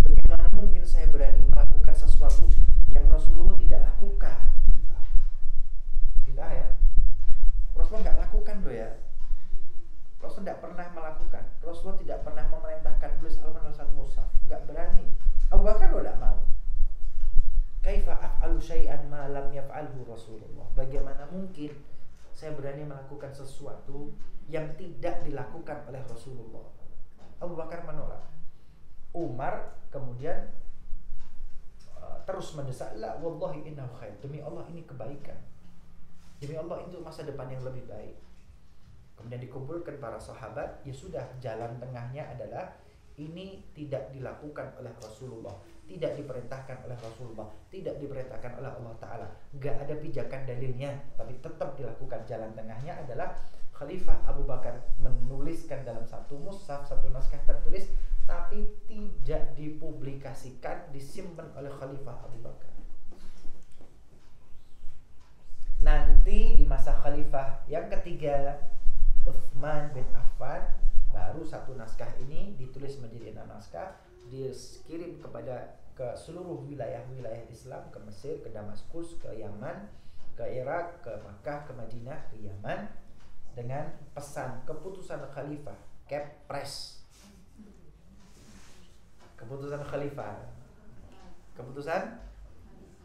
bagaimana mungkin saya berani melakukan sesuatu yang Rasulullah tidak lakukan? Tidak ya. Rasulullah nggak lakukan loh ya. Rasulullah tidak pernah melakukan. Rasulullah tidak pernah memerintahkan tulis Al-Quran dalam satu mushaf. Nggak berani. Abu Bakar loh tidak mau. Kaifa af'alu syai'an ma lam yaf'alhu Rasulullah. Bagaimana mungkin saya berani melakukan sesuatu yang tidak dilakukan oleh Rasulullah? Abu Bakar menolak. Umar kemudian terus mendesak, la wallahi innahu khair. Demi Allah ini kebaikan. Demi Allah itu masa depan yang lebih baik. Kemudian dikumpulkan para sahabat. Ya sudah, jalan tengahnya adalah ini tidak dilakukan oleh Rasulullah, tidak diperintahkan oleh Rasulullah, tidak diperintahkan oleh Allah Ta'ala. Gak ada pijakan dalilnya, tapi tetap dilakukan. Jalan tengahnya adalah Khalifah Abu Bakar menuliskan dalam satu mushaf, satu naskah tertulis, tapi tidak dipublikasikan, disimpan oleh Khalifah Abu Bakar. Nanti di masa Khalifah yang ketiga, Utsman bin Affan, baru satu naskah ini ditulis menjadi 6 naskah, dikirim ke seluruh wilayah-wilayah Islam, ke Mesir, ke Damaskus, ke Yaman, ke Irak, ke Makkah, ke Madinah, ke Yaman, dengan pesan keputusan Khalifah, kepres. Keputusan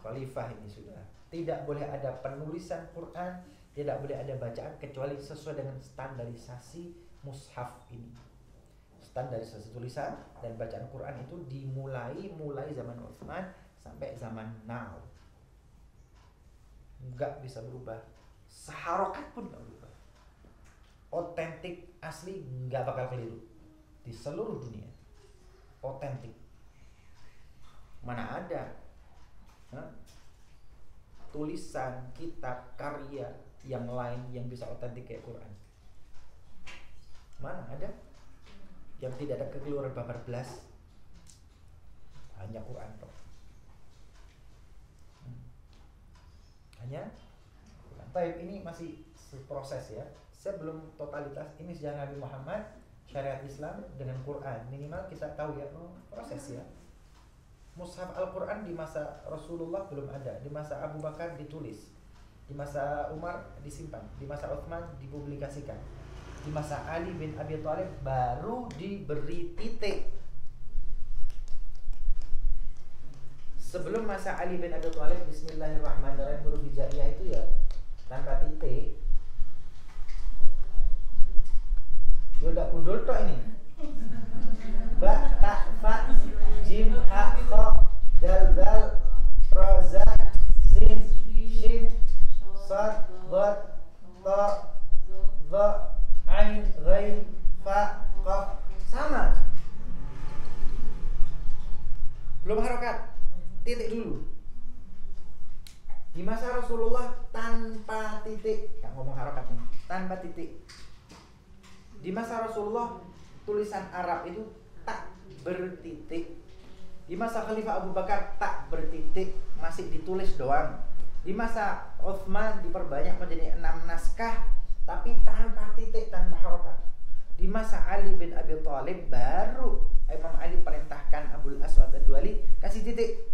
Khalifah ini sudah tidak boleh ada penulisan Quran, tidak boleh ada bacaan kecuali sesuai dengan standarisasi mushaf ini. Standarisasi tulisan dan bacaan Quran itu mulai zaman Utsman sampai zaman now. Enggak bisa berubah. Seharokat pun enggak berubah. Otentik asli enggak bakal keliru di seluruh dunia. Otentik. Mana ada tulisan, kitab, karya yang lain yang bisa otentik kayak Quran? Mana ada? Yang tidak ada kekeliruan babar belas. Hanya Quran toh. Hanya Quran. Baik, ini masih proses ya. Saya belum totalitas. Ini sejarah Nabi Muhammad, syariat Islam dengan Quran. Minimal kita tahu ya, proses ya. Mushaf Al-Quran di masa Rasulullah belum ada. Di masa Abu Bakar ditulis. Di masa Umar disimpan. Di masa Utsman dipublikasikan. Di masa Ali bin Abi Thalib baru diberi titik. Sebelum masa Ali bin Abi Thalib, bismillahirrahmanirrahim, huruf hijaiyah itu ya tanpa titik. Ya udah kudul tok ini. Ba, ta, fa, jim, ha, kha, dal, dal, ra, za, sin, shin, sad, dad, ta, tanpa titik. Di masa Rasulullah tulisan Arab itu tak bertitik. Di masa Khalifah Abu Bakar tak bertitik, masih ditulis doang. Di masa Utsman diperbanyak menjadi 6 naskah tapi tanpa titik, tanpa harokat. Di masa Ali bin Abi Thalib baru Imam Ali perintahkan Abul Aswad Ad-Duali kasih titik.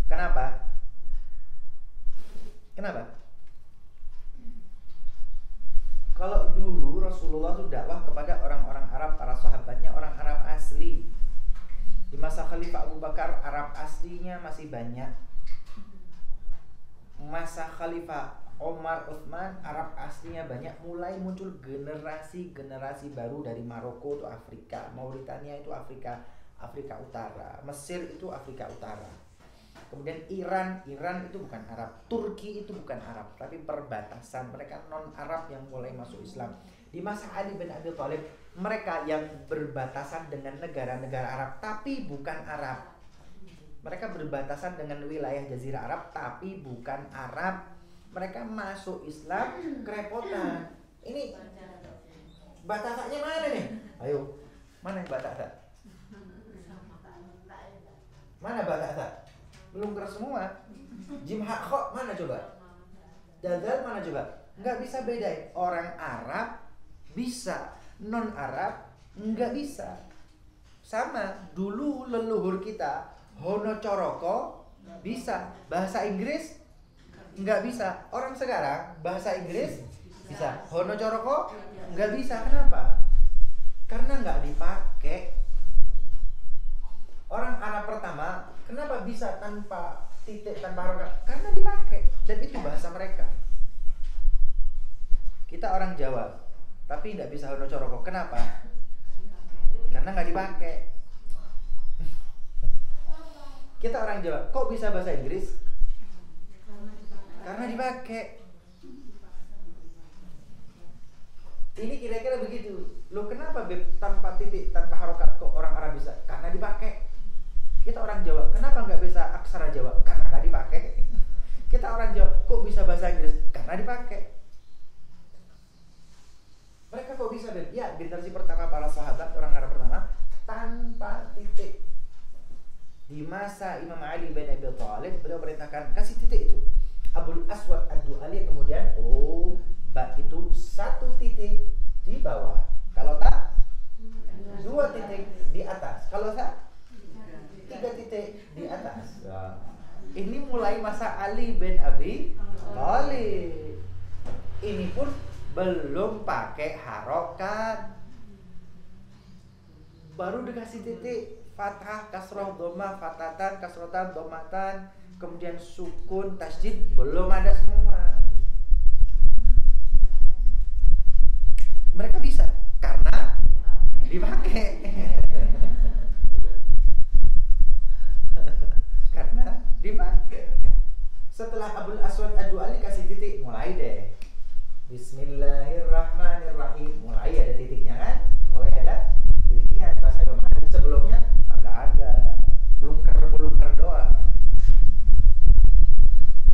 Kenapa? Kenapa? Kalau dulu Rasulullah itu dakwah kepada orang-orang Arab, para sahabatnya orang Arab asli. Di masa Khalifah Abu Bakar Arab aslinya masih banyak. Masa Khalifah Umar Utsman Arab aslinya banyak. Mulai muncul generasi baru dari Maroko itu Afrika, Mauritania itu Afrika Utara, Mesir itu Afrika Utara. Kemudian Iran itu bukan Arab, Turki itu bukan Arab, tapi perbatasan, mereka non Arab yang mulai masuk Islam. Di masa Ali bin Abi Thalib, mereka yang berbatasan dengan negara-negara Arab tapi bukan Arab. Mereka berbatasan dengan wilayah Jazirah Arab tapi bukan Arab. Mereka masuk Islam kerepotan. Ini batasannya mana nih? Ayo, mana yang batasan? Mana batasan? Belum keras semua. Jim Hakho mana coba? Jazal mana coba? Nggak bisa bedain. Orang Arab bisa, non Arab nggak bisa. Sama dulu leluhur kita Hono Coroko bisa, bahasa Inggris nggak bisa. Orang sekarang bahasa Inggris bisa, Hono Coroko nggak bisa. Kenapa? Karena nggak dipakai. Orang Arab pertama kenapa bisa tanpa titik, tanpa harokat? Karena dipakai, dan itu bahasa mereka. Kita orang Jawa tapi nggak bisa Hono Coroko. Kenapa? Karena nggak dipakai. Kita orang Jawa, kok bisa bahasa Inggris? Karena dipakai. Ini kira-kira begitu. Lo kenapa tanpa titik, tanpa harokat kok orang Arab bisa? Karena dipakai. Kita orang Jawa, kenapa nggak bisa aksara Jawa? Karena nggak dipakai. Kita orang Jawa, kok bisa bahasa Inggris? Karena dipakai. Mereka kok bisa, Beb? Ya, generasi pertama para sahabat, orang Arab pertama, tanpa titik. Di masa Imam Ali bin Abi Thalib, beliau perintahkan kasih titik itu. Abul Aswad Ad-Duali kemudian, bak itu 1 titik di bawah. Kalau tak, 2 titik di atas. Kalau tak, 3 titik di atas. Nah, ini mulai masa Ali bin Abi Thalib. Ini pun belum pakai harokat, baru dikasih titik. Fathah, kasroh, dhamma, fatatan, kasrotan, dhammatan, kemudian sukun, tasydid, belum ada semua. Mereka bisa karena dipakai. Karena dipakai. Setelah Abul Aswad Ad-Duali kasih titik, mulai deh. Bismillahirrahmanirrahim. Mulai ada titiknya kan? Mulai ada titiknya. Bahasa Imam Ali sebelumnya agak ada. Belum ker doang.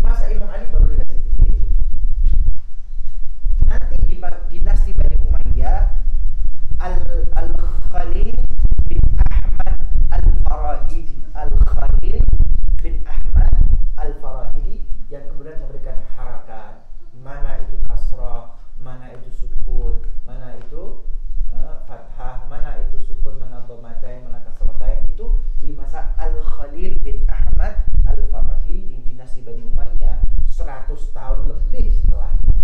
Masa Imam Ali baru dikasih titik. Nanti di dinasti Bani Umayyah, Al-Khalil bin Ahmad Al-Farahidi. Al-Khalil bin Ahmad Al-Farahidi yang kemudian memberikan harakat. Mana itu kasrah, mana itu sukun, mana itu fathah, mana itu sukun, mana dhammatain, mana kasratain. Itu di masa Al-Khalil bin Ahmad Al-Farahidi di dinasti Bani Umayyah 100 tahun lebih setelahnya.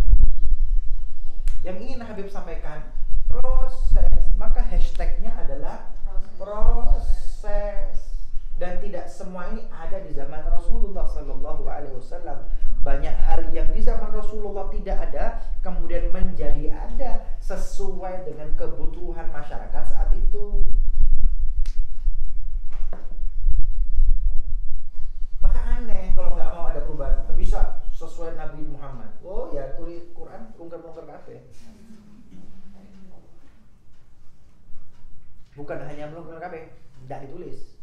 Yang ingin Habib sampaikan proses, maka hashtagnya adalah proses. Dan tidak semua ini ada di zaman Rasulullah SAW. Banyak hal yang di zaman Rasulullah tidak ada, kemudian menjadi ada sesuai dengan kebutuhan masyarakat saat itu. Maka aneh kalau nggak mau ada perubahan. Bisa sesuai Nabi Muhammad. Oh ya, tulis Quran, lungker-lungker kafe. Bukan hanya melungker kafe, tidak ditulis.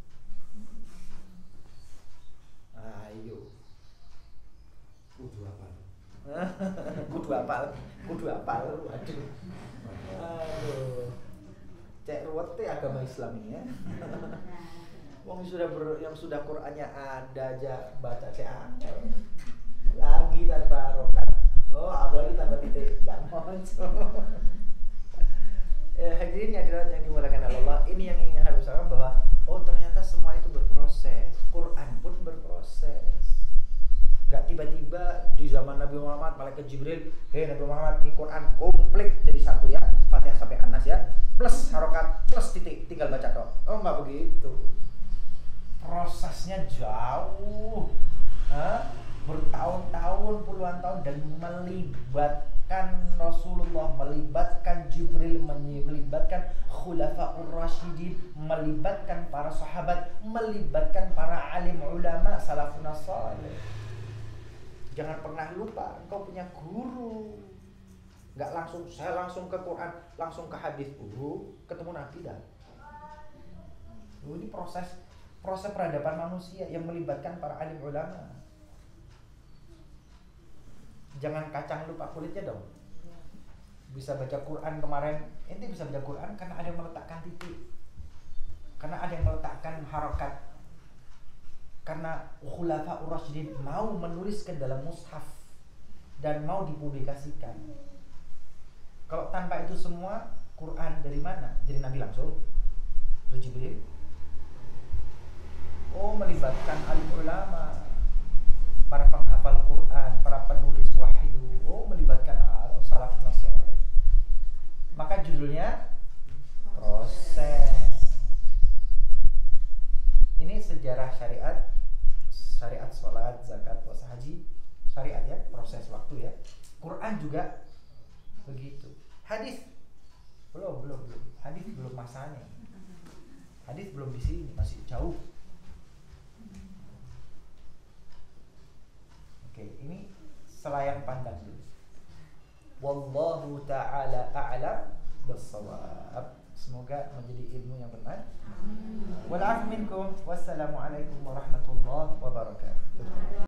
Ayo. Kudu apa? Kudu apal. kudu apal. Aduh. Cek ruwet agama Islam ini ya. Wong yang sudah Qur'annya ada aja baca cek angel. Lagi tanpa rokat. Oh, apalagi tanpa titik. Enggak muncul. Hadirin yang dimuliakan Allah, ini yang ingin harus saya bahwa oh ternyata semua itu berproses. Quran pun berproses. Gak tiba-tiba di zaman Nabi Muhammad malaikat Jibril, Nabi Muhammad ini Quran komplit jadi satu ya, Fatihah sampai An-Nas ya, plus harokat plus titik, tinggal baca toh. Oh nggak begitu. Prosesnya jauh, bertahun-tahun, puluhan tahun, dan melibatkan Rasulullah, melibatkan Jibril, melibatkan Khulafaur Rasyidin, melibatkan para sahabat, melibatkan para alim ulama salafun salih. Jangan pernah lupa, engkau punya guru. Gak langsung, saya langsung ke Quran, langsung ke hadis, ketemu Nabi dah. Ini proses peradaban manusia yang melibatkan para alim ulama. Jangan kacang lupa kulitnya dong. Bisa baca Quran kemarin, ente bisa baca Quran karena ada yang meletakkan titik, karena ada yang meletakkan harokat, karena Khulafaur Rasyidin mau menuliskan dalam mushaf dan mau dipublikasikan. Kalau tanpa itu semua, Quran dari mana? Dari Nabi langsung? Dari Jibril? Oh, melibatkan alim ulama, para penghafal Quran, para penulis wahyu. Oh, melibatkan salafun salih. Maka judulnya proses. Ini sejarah syariat sholat, zakat, puasa, haji, syariat ya, proses waktu ya. Quran juga begitu. Hadis belum. Hadis belum masanya. Hadis belum di sini, masih jauh. Oke, ini selayang pandang dulu. Wallahu ta'ala a'lam bis-shawab. Semoga menjadi ilmu yang benar. Wal 'afwu minkum. Wassalamualaikum warahmatullahi wabarakatuh.